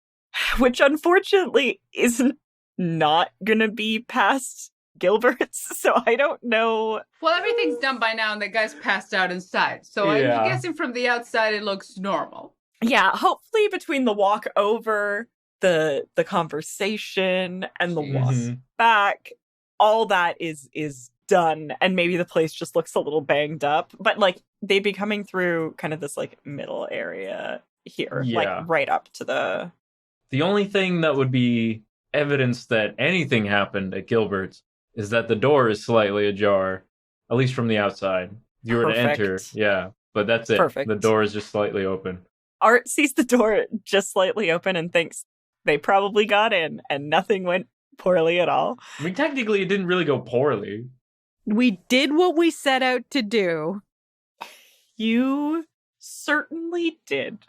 which unfortunately isn't not gonna be past Gilbert's, so I don't know. Well, everything's done by now and the guy's passed out inside, so Yeah. I'm guessing from the outside it looks normal. Yeah, hopefully between the walk over, the conversation, and the walk back, all that is done, and maybe the place just looks a little banged up, but like they'd be coming through kind of this like middle area here, like right up to the only thing that would be evidence that anything happened at Gilbert's is that the door is slightly ajar, at least from the outside. If you were to enter, but that's it. Perfect. The door is just slightly open. Art sees the door just slightly open and thinks they probably got in and nothing went poorly at all. I mean, technically it didn't really go poorly. We did what we set out to do. You certainly did.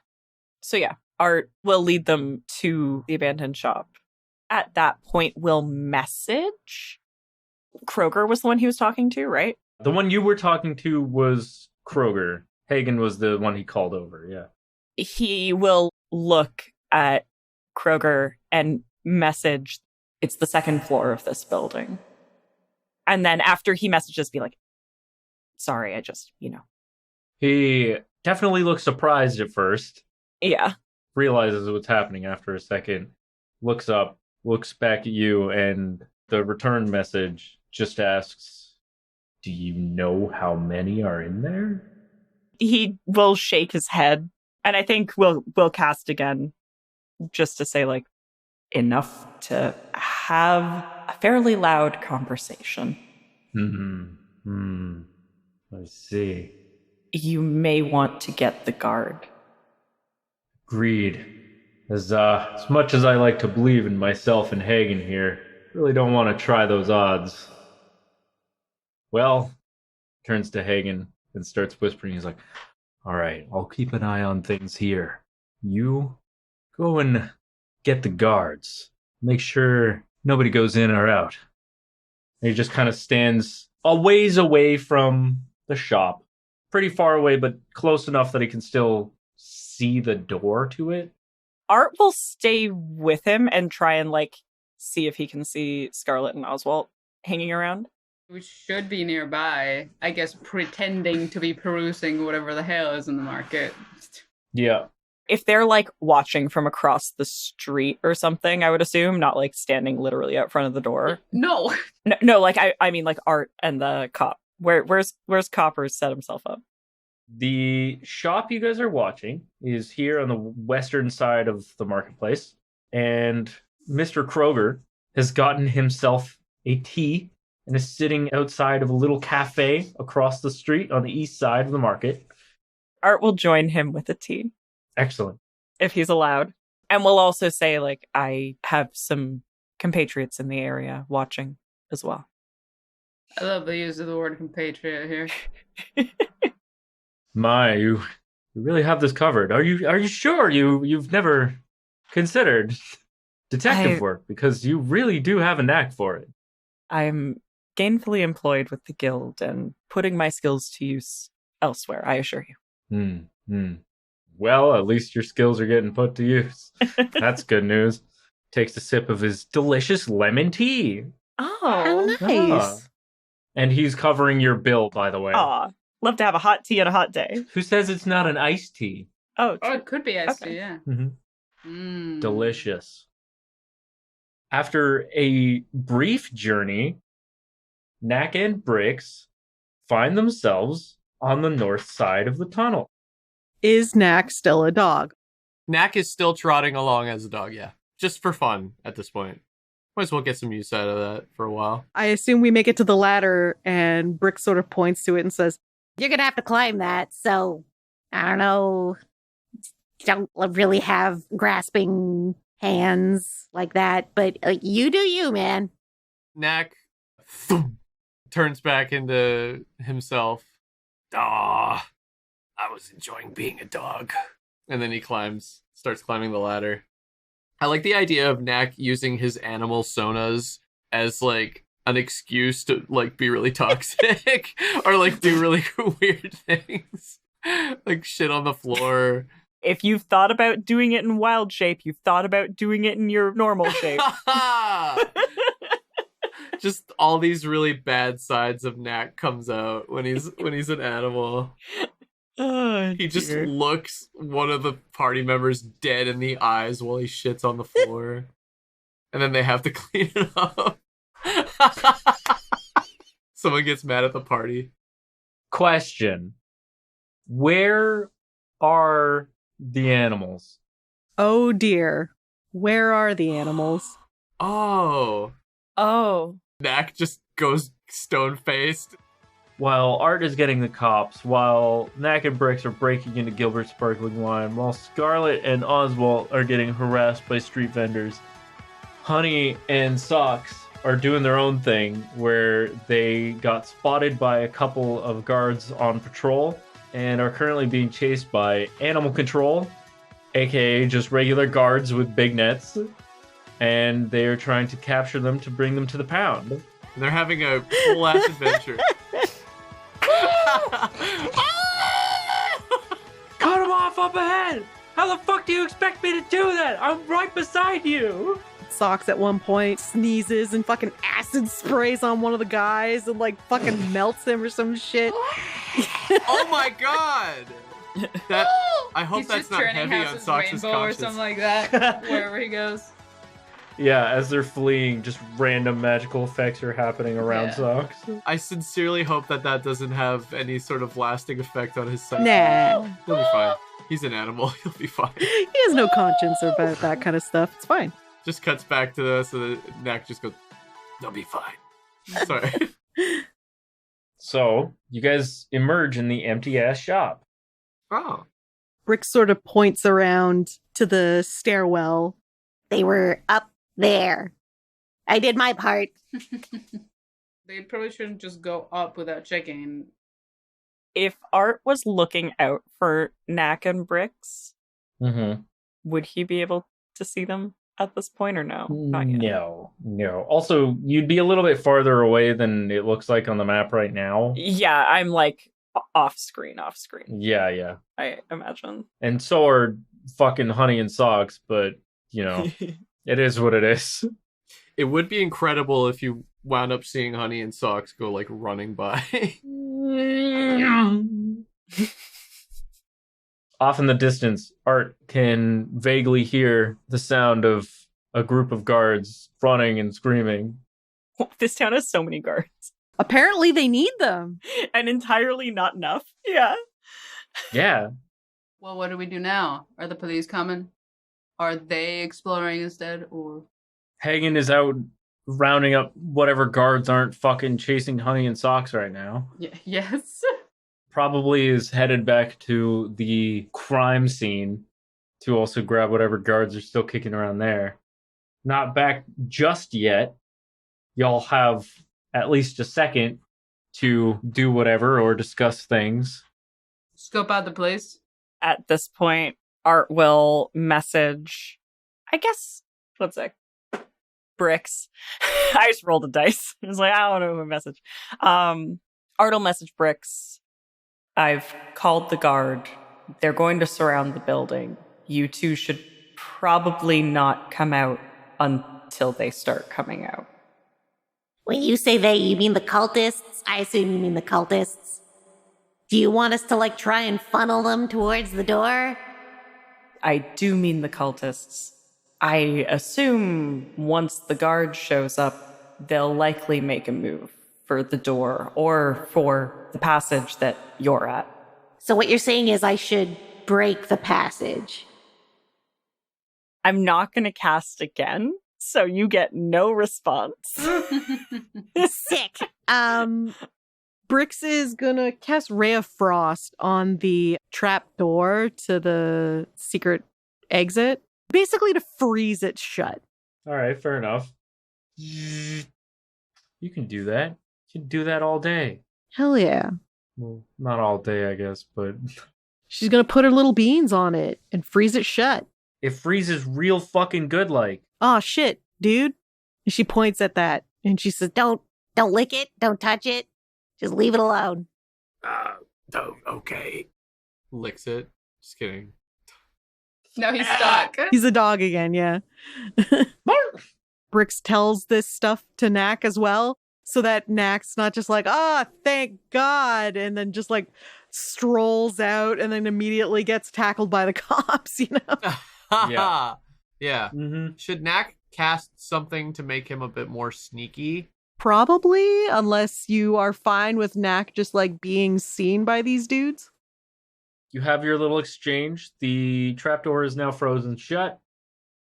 So yeah, Art will lead them to the abandoned shop. At that point, we'll message. Kroger was the one he was talking to, right? The one you were talking to was Kroger. Hagen was the one he called over, yeah. He will look at Kroger and message, it's the second floor of this building. And then after he messages, be like, sorry, I just, He definitely looks surprised at first. Yeah. Realizes what's happening after a second. Looks up, looks back at you, and the return message just asks, do you know how many are in there? He will shake his head. And I think we'll cast again just to say, like, enough to have a fairly loud conversation. I see. You may want to get the guard. Agreed. As much as I like to believe in myself and Hagen here, really don't want to try those odds. Well, turns to Hagen and starts whispering. He's like, all right, I'll keep an eye on things here. You go and get the guards. Make sure nobody goes in or out. And he just kind of stands a ways away from the shop. Pretty far away, but close enough that he can still see the door to it. Art will stay with him and try and, like, see if he can see Scarlet and Oswalt hanging around. We should be nearby, I guess, pretending to be perusing whatever the hell is in the market. Yeah. If they're, like, watching from across the street or something, I would assume, not, like, standing literally out front of the door. No, like, I mean, like, Art and the cop. Where's Copper's set himself up? The shop you guys are watching is here on the western side of the marketplace. And Mr. Kroger has gotten himself a tea and is sitting outside of a little cafe across the street on the east side of the market. Art will join him with a tea. Excellent. if he's allowed. And we'll also say, like, I have some compatriots in the area watching as well. I love the use of the word compatriot here. My, you really have this covered. Are you sure you've never considered detective work? Because you really do have a knack for it. I'm gainfully employed with the guild and putting my skills to use elsewhere, I assure you. Well, at least your skills are getting put to use. That's good news. Takes a sip of his delicious lemon tea. Oh, nice. Ah. And he's covering your bill, by the way. Aw, love to have a hot tea on a hot day. Who says it's not an iced tea? Oh, Oh, it could be iced tea, Okay. yeah. Delicious. After a brief journey, Knack and Brix find themselves on the north side of the tunnel. Is Knack still a dog? Knack is still trotting along as a dog, yeah. Just for fun at this point. Might as well get some use out of that for a while. I assume we make it to the ladder and Brix sort of points to it and says, You're going to have to climb that. So, I don't know. Don't really have grasping hands like that. But you do you, man. Knack turns back into himself. Ah, I was enjoying being a dog. And then he starts climbing the ladder. I like the idea of Knack using his animal sonas as like an excuse to like be really toxic or like do really weird things. Like shit on the floor. if you've thought about doing it in wild shape, you've thought about doing it in your normal shape. Just all these really bad sides of Knack comes out when he's an animal. Oh, He just dear. looks one of the party members dead in the eyes while he shits on the floor. And then they have to clean it up. Someone gets mad at the party. Question. Where are the animals? Oh dear. Where are the animals? Oh. Oh. Knack just goes stone-faced. While Art is getting the cops, while Knack and Brix are breaking into Gilbert's Sparkling Wine, while Scarlet and Oswalt are getting harassed by street vendors, Honey and Socks are doing their own thing where they got spotted by a couple of guards on patrol and are currently being chased by Animal Control, aka just regular guards with big nets, and they are trying to capture them to bring them to the pound. And they're having a full-ass adventure. Cut him off up ahead! How the fuck do you expect me to do that? I'm right beside you! Socks at one point sneezes and fucking acid sprays on one of the guys and like fucking melts him or some shit. Oh my god! That I hope He's that's just not turning heavy on houses Socks' rainbow or conscience. something like that, wherever he goes. Yeah, as they're fleeing, just random magical effects are happening around Yeah. Socks. I sincerely hope that doesn't have any sort of lasting effect on his psyche. Nah. He'll be fine. He's an animal. He'll be fine. He has no conscience about that kind of stuff. It's fine. Just cuts back to this, and then Knack just goes, "They'll be fine." Sorry. So, you guys emerge in the empty-ass shop. Oh. Brix sort of points around to the stairwell. They were up there. I did my part. They probably shouldn't just go up without checking. If Art was looking out for Knack and Brix, Mm-hmm. would he be able to see them at this point or no? Not yet. No. Also, you'd be a little bit farther away than it looks like on the map right now. Yeah, I'm like off screen. Yeah. I imagine. And so are fucking Honey and Socks, but, you know, it is what it is. It would be incredible if you wound up seeing Honey and Socks go, like, running by. Off in the distance, Art can vaguely hear the sound of a group of guards running and screaming. This town has so many guards. Apparently they need them. And entirely not enough. Yeah. Yeah. Well, what do we do now? Are the police coming? Are they exploring instead, or? Hagen is out rounding up whatever guards aren't fucking chasing Honey and Socks right now. Yes. Probably is headed back to the crime scene to also grab whatever guards are still kicking around there. Not back just yet. Y'all have at least a second to do whatever or discuss things. Scope out the place. At this point, Art will message, I guess, what's that? Brix. I just rolled a dice. I was like, I don't know who to message. Art will message Brix. I've called the guard. They're going to surround the building. You two should probably not come out until they start coming out. When you say they, you mean the cultists? I assume you mean the cultists. Do you want us to, try and funnel them towards the door? I do mean the cultists. I assume once the guard shows up, they'll likely make a move for the door or for the passage that you're at. So what you're saying is I should break the passage. I'm not going to cast again, so you get no response. Sick. Brix is gonna cast Ray of Frost on the trap door to the secret exit, basically to freeze it shut. All right, fair enough. You can do that. You can do that all day. Hell yeah. Well, not all day, I guess, but... She's gonna put her little beans on it and freeze it shut. It freezes real fucking good, Oh, shit, dude. And she points at that, and she says, Don't lick it. Don't touch it. Just leave it alone. Okay. Licks it. Just kidding. No, he's stuck. He's a dog again, yeah. Brix tells this stuff to Knack as well, so that Knack's not just thank God, and then just strolls out and then immediately gets tackled by the cops, Yeah. Yeah. Mm-hmm. Should Knack cast something to make him a bit more sneaky? Probably, unless you are fine with Knack just being seen by these dudes. You have your little exchange. The trapdoor is now frozen shut.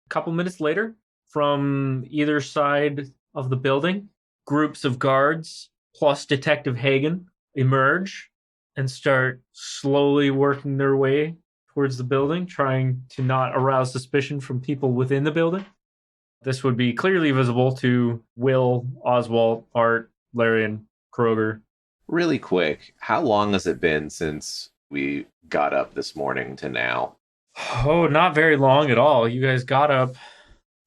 A couple minutes later, from either side of the building, groups of guards plus Detective Hagen emerge and start slowly working their way towards the building, trying to not arouse suspicion from people within the building. This would be clearly visible to Will, Oswalt, Art, Larian, Kroger. Really quick, how long has it been since we got up this morning to now? Oh, not very long at all. You guys got up,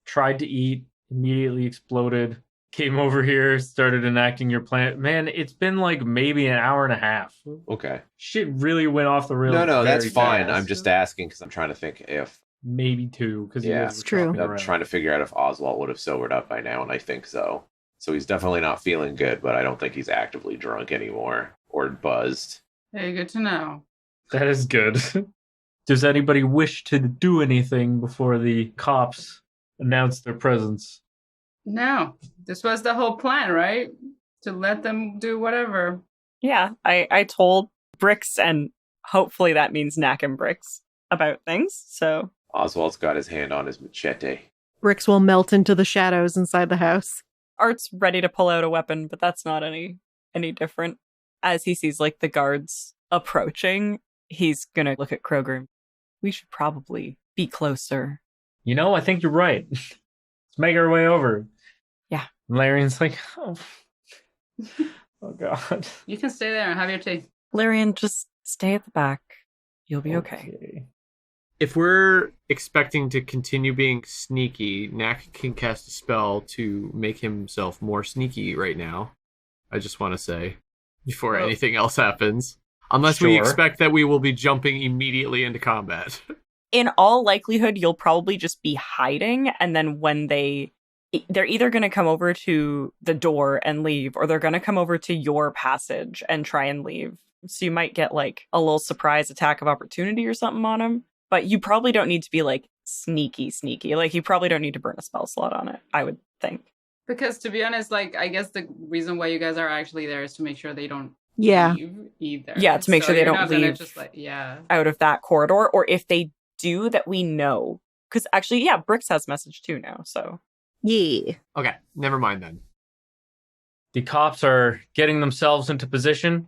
tried to eat, immediately exploded, came over here, started enacting your plan. Man, it's been maybe an hour and a half. Okay. Shit really went off the rails. No, that's very fine. fast. I'm just asking because I'm trying to think if... Maybe two, because It's true. I'm trying to figure out if Oswalt would have sobered up by now, and I think so. So he's definitely not feeling good, but I don't think he's actively drunk anymore or buzzed. Hey, good to know. That is good. Does anybody wish to do anything before the cops announce their presence? No, this was the whole plan, right? To let them do whatever. Yeah, I told Brix, and hopefully that means Knack and Brix, about things, so... Oswald's got his hand on his machete. Brix will melt into the shadows inside the house. Art's ready to pull out a weapon, but that's not any different. As he sees the guards approaching, he's gonna look at Kroger. We should probably be closer. I think you're right. Let's make our way over. Yeah. And Larian's oh God. You can stay there and have your tea. Larian, just stay at the back. You'll be okay. If we're expecting to continue being sneaky, Knack can cast a spell to make himself more sneaky right now. I just want to say, before anything else happens. Unless we expect that we will be jumping immediately into combat. In all likelihood, you'll probably just be hiding, and then when they're either going to come over to the door and leave, or they're going to come over to your passage and try and leave. So you might get a little surprise attack of opportunity or something on them. But you probably don't need to be sneaky. You probably don't need to burn a spell slot on it, I would think. Because to be honest, I guess the reason why you guys are actually there is to make sure they don't leave either. Yeah, to make sure they don't leave just out of that corridor. Or if they do, that we know. Because actually, yeah, Brix has message too now, so. Yeah. Okay, never mind then. The cops are getting themselves into position.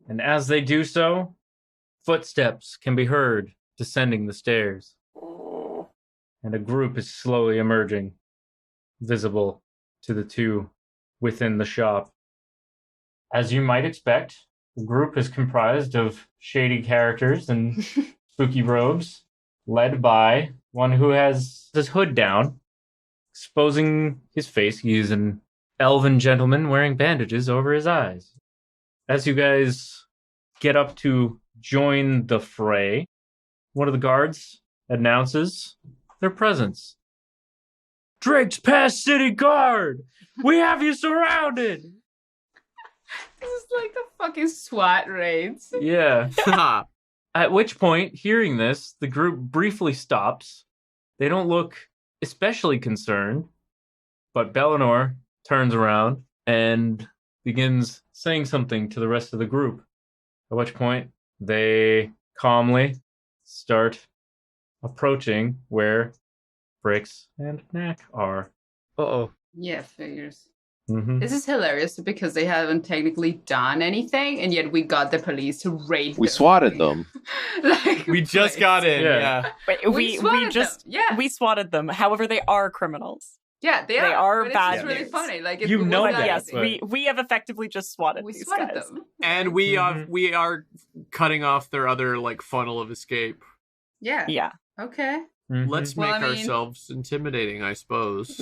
And as they do so, footsteps can be heard descending the stairs. And a group is slowly emerging, visible to the two within the shop. As you might expect, the group is comprised of shady characters in spooky robes, led by one who has his hood down, exposing his face. He is an elven gentleman wearing bandages over his eyes. As you guys get up to join the fray, one of the guards announces their presence. Drake's Pass City Guard! We have you surrounded! This is like the fucking SWAT raids. Yeah. At which point, hearing this, the group briefly stops. They don't look especially concerned, but Bellinor turns around and begins saying something to the rest of the group. At which point, they calmly start approaching where Brix and Knack are. Uh-oh. Yeah, figures. Mm-hmm. This is hilarious because they haven't technically done anything, and yet we got the police to raid We them. swatted them. Like, We just right. got in. Yeah. Yeah. Wait, We we swatted just them, yeah. we swatted them. However, they are criminals. Yeah, they They are but bad It's just really news. funny. Like, if You we know wasn't But that, yes, anything, we have effectively just swatted we these swatted guys. them. And we Mhm. we are cutting off their other like funnel of escape. Yeah. Yeah. Okay. Mhm. Let's Well, make I mean- ourselves intimidating, I suppose.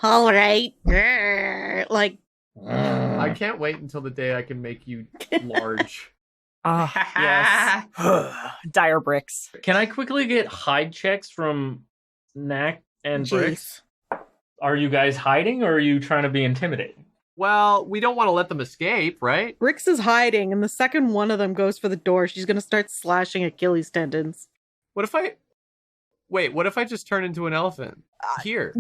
All right. Grr. Like, I can't wait until the day I can make you large. Ah, yes. Dire bricks. Can I quickly get hide checks from Knack and Brix? Are you guys hiding, or are you trying to be intimidating? Well, we don't want to let them escape, right? Brix is hiding, and the second one of them goes for the door, she's going to start slashing Achilles tendons. What if I just turn into an elephant here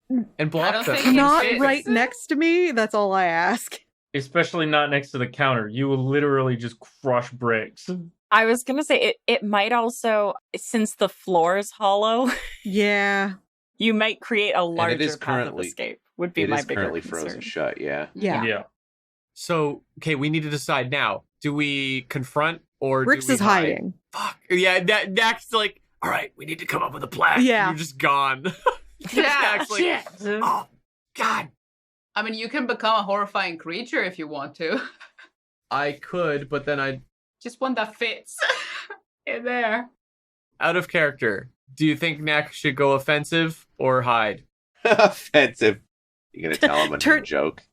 and I block don't them? think he Not fits. right next to me. That's all I ask. Especially not next to the counter. You will literally just crush Brix. I was gonna say it might also, since the floor is hollow, Yeah. you might create a larger is path of currently- escape. Would be It my is bigger currently concern. frozen shut, yeah. Yeah. So, okay, we need to decide now. Do we confront or Brix do we is hide? hiding. Fuck. Yeah, Knack's like, all right, we need to come up with a plan. Yeah. You're just gone. Yeah. Knack's like, Shit. oh, God. I mean, you can become a horrifying creature if you want to. I could, but then I'd... Just one that fits in there. Out of character, do you think Knack should go offensive or hide? Offensive. You gonna tell him a Turn- new joke?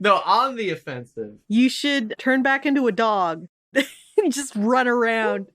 No, on the offensive. You should turn back into a dog. Just run around.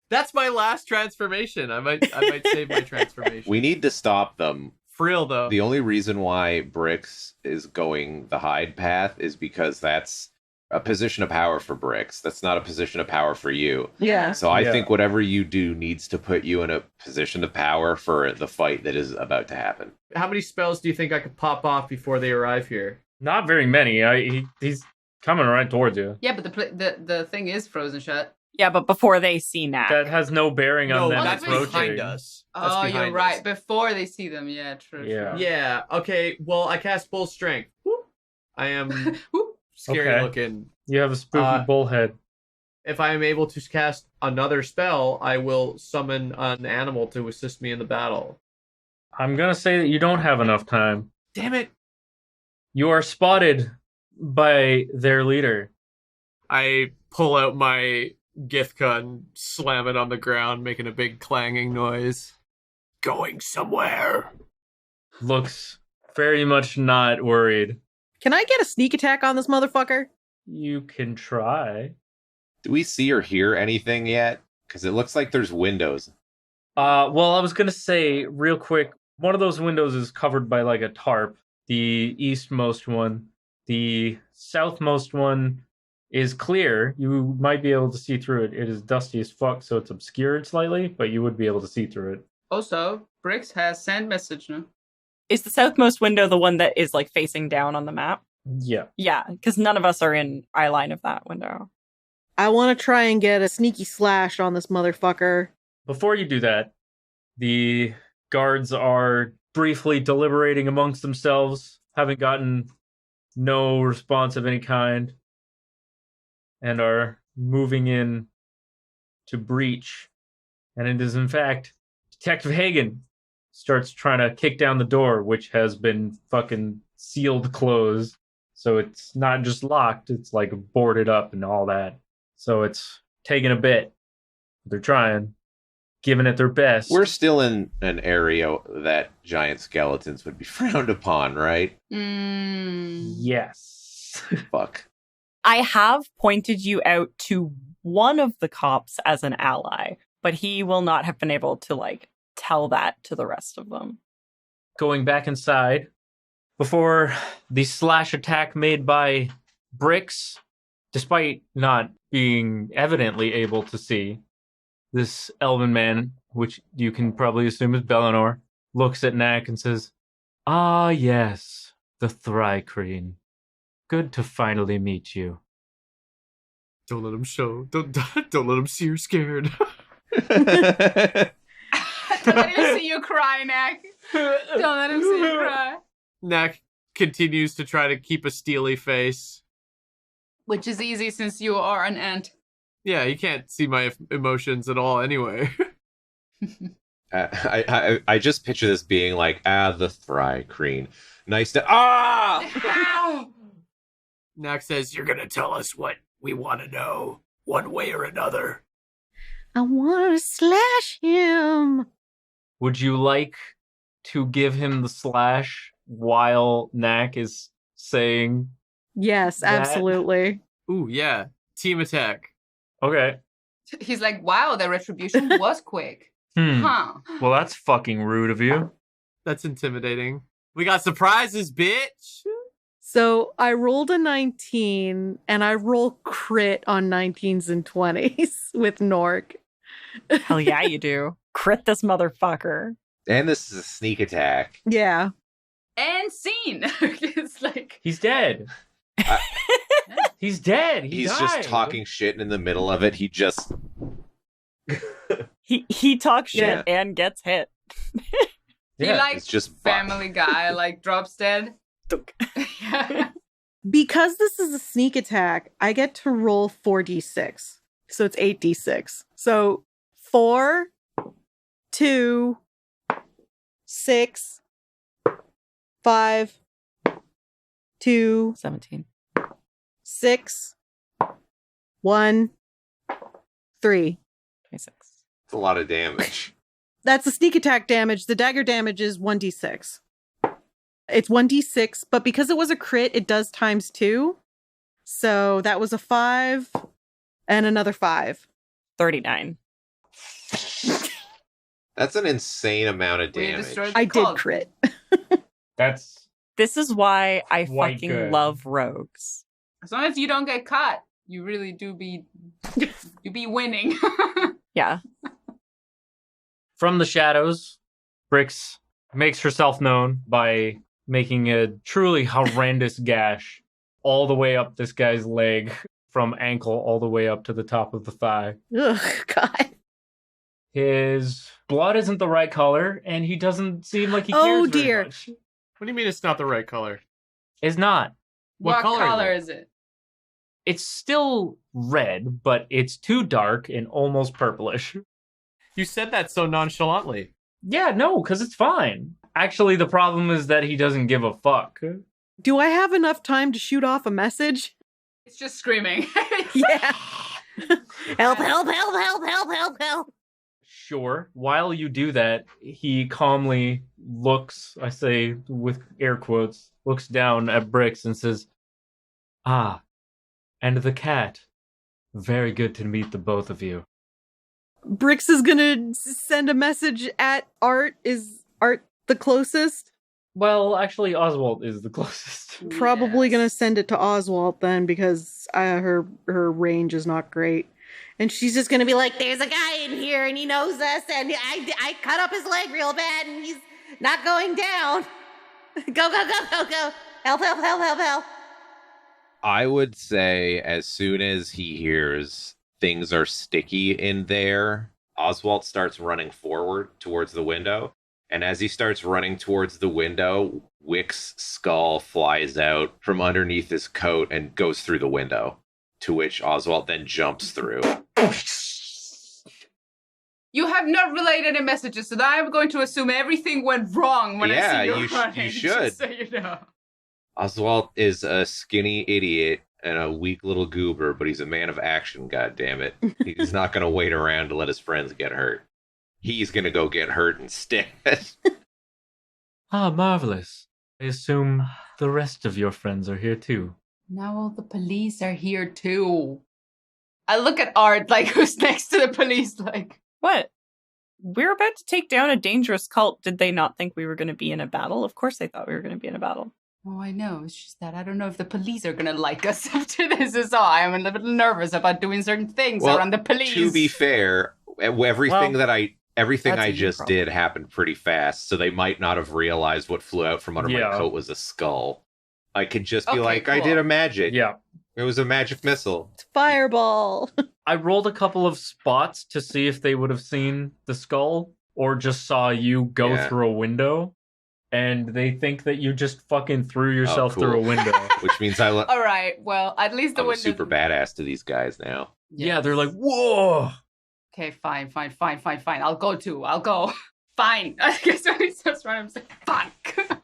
That's my last transformation. I might save my transformation. We need to stop them. For real, though. The only reason why Brix is going the hide path is because that's a position of power for Brix. That's not a position of power for you. Yeah. So I Yeah. think whatever you do needs to put you in a position of power for the fight that is about to happen. How many spells do you think I could pop off before they arrive here? Not very many. He's coming right towards you. Yeah, but the thing is frozen shut. Yeah, but before they see Knack. That has no bearing on No, them that's approaching. behind us. That's Oh, you're behind right. us. Before they see them. Yeah, true. Yeah. True. Yeah, okay. Well, I cast Bull Strength. Whoop. I am Whoop. scary Okay. looking. You have a spooky bullhead. If I am able to cast another spell, I will summon an animal to assist me in the battle. I'm gonna say that you don't have enough time. Damn it. You are spotted by their leader. I pull out my Githka and slam it on the ground, making a big clanging noise. Going somewhere. Looks very much not worried. Can I get a sneak attack on this motherfucker? You can try. Do we see or hear anything yet? Because it looks like there's windows. Well, I was gonna say real quick, one of those windows is covered by like a tarp. The eastmost one. The southmost one is clear. You might be able to see through it. It is dusty as fuck, so it's obscured slightly, but you would be able to see through it. Also, Brix has send message now. Is the southmost window the one that is like facing down on the map? Yeah. Yeah, because none of us are in eye line of that window. I want to try and get a sneaky slash on this motherfucker. Before you do that, the guards are briefly deliberating amongst themselves, having gotten no response of any kind, and are moving in to breach And it is, in fact, Detective Hagen starts trying to kick down the door, which has been fucking sealed closed. So it's not just locked, it's like boarded up and all that. So it's taking a bit. They're trying, giving it their best. We're still in an area that giant skeletons would be frowned upon, right? Yes. Fuck. I have pointed you out to one of the cops as an ally, but he will not have been able to, like, tell that to the rest of them. Going back inside, before the slash attack made by Brix, despite not being evidently able to see, this elven man, which you can probably assume is Bellinor, looks at Knack and says, "Ah, yes, the Thrycreen. Good to finally meet you." Don't let him show. Don't let him see you're scared. Don't let him see you cry, Knack. Don't let him see you cry. Knack continues to try to keep a steely face. Which is easy since you are an ant. Yeah, you can't see my emotions at all anyway. I just picture this being like, the Thrycreen. Nice to... Ah! Knack says, "You're gonna tell us what we want to know, one way or another." I want to slash him. Would you like to give him the slash while Knack is saying... Yes, That- absolutely. Ooh, yeah. Team attack. Okay. He's like, wow, the retribution was quick. Huh. Well, that's fucking rude of you. That's intimidating. We got surprises, bitch. So I rolled a 19, and I roll crit on 19s and 20s with Nork. Hell yeah, you do. Crit this motherfucker. And this is a sneak attack. Yeah. And scene. It's like... He's dead. He's dead. He's died. just talking shit, and in the middle of it, he just... He talks shit Yeah. and gets hit. He Yeah, like it's just Family Guy, like drops dead. Yeah. Because this is a sneak attack, I get to roll 4d6. So it's 8d6. So 4, 2, 6, 5, 2, 17. 6, 1, 3. 26. It's a lot of damage. That's the sneak attack damage. The dagger damage is 1d6. It's 1d6, but because it was a crit, it does times 2. So that was a 5 and another 5. 39. That's an insane amount of We damage. destroyed the I did cult. crit. That's This is why I Quite fucking good. love rogues. As long as you don't get caught, you really do be winning. Yeah. from the shadows. Brix makes herself known by making a truly horrendous gash all the way up this guy's leg, from ankle all the way up to the top of the thigh. Ugh, God. His blood isn't the right color, and he doesn't seem like he cares Oh, very dear. much. What do you mean it's not the right color? It's not. What color is it? It's still red, but it's too dark and almost purplish. You said that so nonchalantly. Yeah, no, because it's fine. Actually, the problem is that he doesn't give a fuck. Do I have enough time to shoot off a message? It's just screaming. Yeah. Help, help, help, help, help, help, help. Sure. While you do that, he calmly looks, I say with air quotes, looks down at Brix and says, "Ah, and the cat. Very good to meet the both of you." Brix is gonna send a message at Art. Is Art the closest? Well, actually, Oswalt is the closest. Probably Yes. gonna send it to Oswalt then, because her range is not great. And she's just gonna be like, There's a guy in here and he knows us and I cut up his leg real bad and he's not going down. Go, go, go, go, go. Help, help, help, help, help. I would say as soon as he hears things are sticky in there, Oswalt starts running forward towards the window. And as he starts running towards the window, Wick's skull flies out from underneath his coat and goes through the window, to which Oswalt then jumps through. You have not relayed any messages, so I am going to assume everything went wrong when I see you running. You should. Just so you know. Oswalt is a skinny idiot and a weak little goober, but he's a man of action, goddammit. He's not going to wait around to let his friends get hurt. He's going to go get hurt instead. Ah, marvelous. I assume the rest of your friends are here too. Now all the police are here too. I look at Art like who's next to the police like... What? We're about to take down a dangerous cult. Did they not think we were going to be in a battle? Of course they thought we were going to be in a battle. Oh, I know. It's just that I don't know if the police are going to like us after this is all. I'm a little nervous about doing certain things around the police. To be fair, everything I just did happened pretty fast, so they might not have realized what flew out from under my coat was a skull. I could just be like, cool. I did a magic. Yeah. It was a magic missile. It's fireball. I rolled a couple of spots to see if they would have seen the skull or just saw you go through a window. And they think that you just fucking threw yourself through a window. Which means all right, well, at least the I'm window... super badass to these guys now. Yes. Yeah, they're like, whoa! Okay, fine. I'll go too. I'll go. Fine. I guess when he starts running, I'm saying, fuck.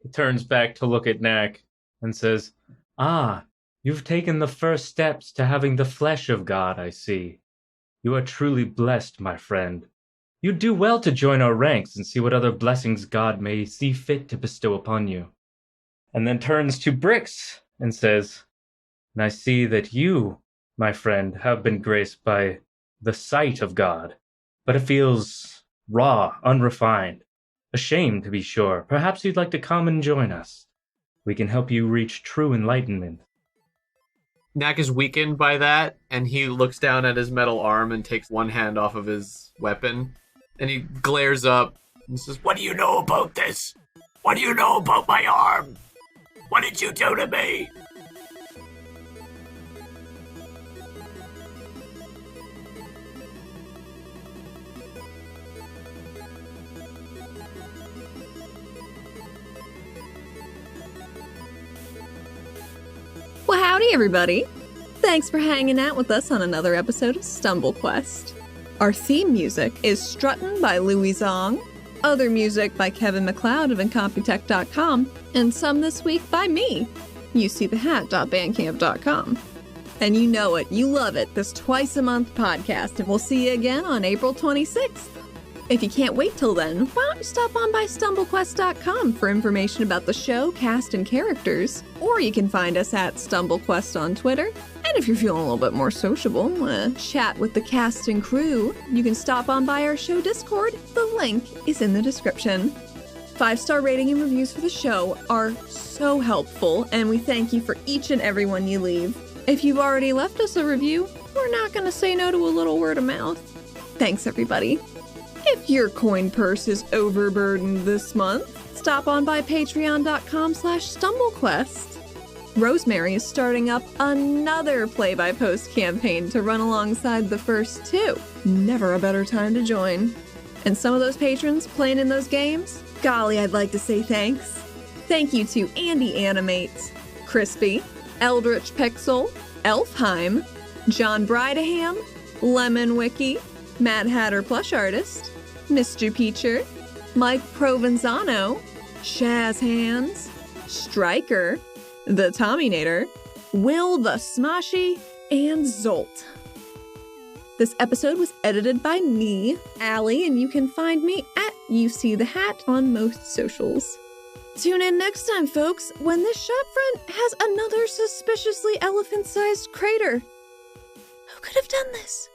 He turns back to look at Knack and says, you've taken the first steps to having the flesh of God, I see. You are truly blessed, my friend. You'd do well to join our ranks and see what other blessings God may see fit to bestow upon you. And then turns to Brix and says, and I see that you, my friend, have been graced by the sight of God, but it feels raw, unrefined, a shame to be sure. Perhaps you'd like to come and join us. We can help you reach true enlightenment. Knack is weakened by that, and he looks down at his metal arm and takes one hand off of his weapon. And he glares up and says, "What do you know about this? What do you know about my arm? What did you do to me?" Well, howdy, everybody. Thanks for hanging out with us on another episode of Stumble Quest. Our theme music is Struttin by Louie Zong, other music by Kevin MacLeod of Incompetech.com, and some this week by me, youseethehat.bandcamp.com. And you know it, you love it, this twice-a-month podcast, and we'll see you again on April 26th. If you can't wait till then, why don't you stop on by StumbleQuest.com for information about the show, cast, and characters, or you can find us at StumbleQuest on Twitter. And if you're feeling a little bit more sociable and want to chat with the cast and crew, you can stop on by our show Discord. The link is in the description. 5-star rating and reviews for the show are so helpful, and we thank you for each and every one you leave. If you've already left us a review, we're not going to say no to a little word of mouth. Thanks, everybody. If your coin purse is overburdened this month, stop on by patreon.com/StumbleQuest. Rosemary is starting up another play-by-post campaign to run alongside the first two. Never a better time to join. And some of those patrons playing in those games, golly, I'd like to say thanks. Thank you to Andy Animates, Crispy, Eldritch Pixel, Elfheim, John Brideham, Lemon Wiki, Mad Hatter Plush Artist, Mr. Peacher, Mike Provenzano, Shaz Hands, Striker, The Tommynator, Will the Smoshy, and Zolt. This episode was edited by me, Allie, and you can find me at YouSeeTheHat on most socials. Tune in next time, folks, when this shopfront has another suspiciously elephant-sized crater. Who could have done this?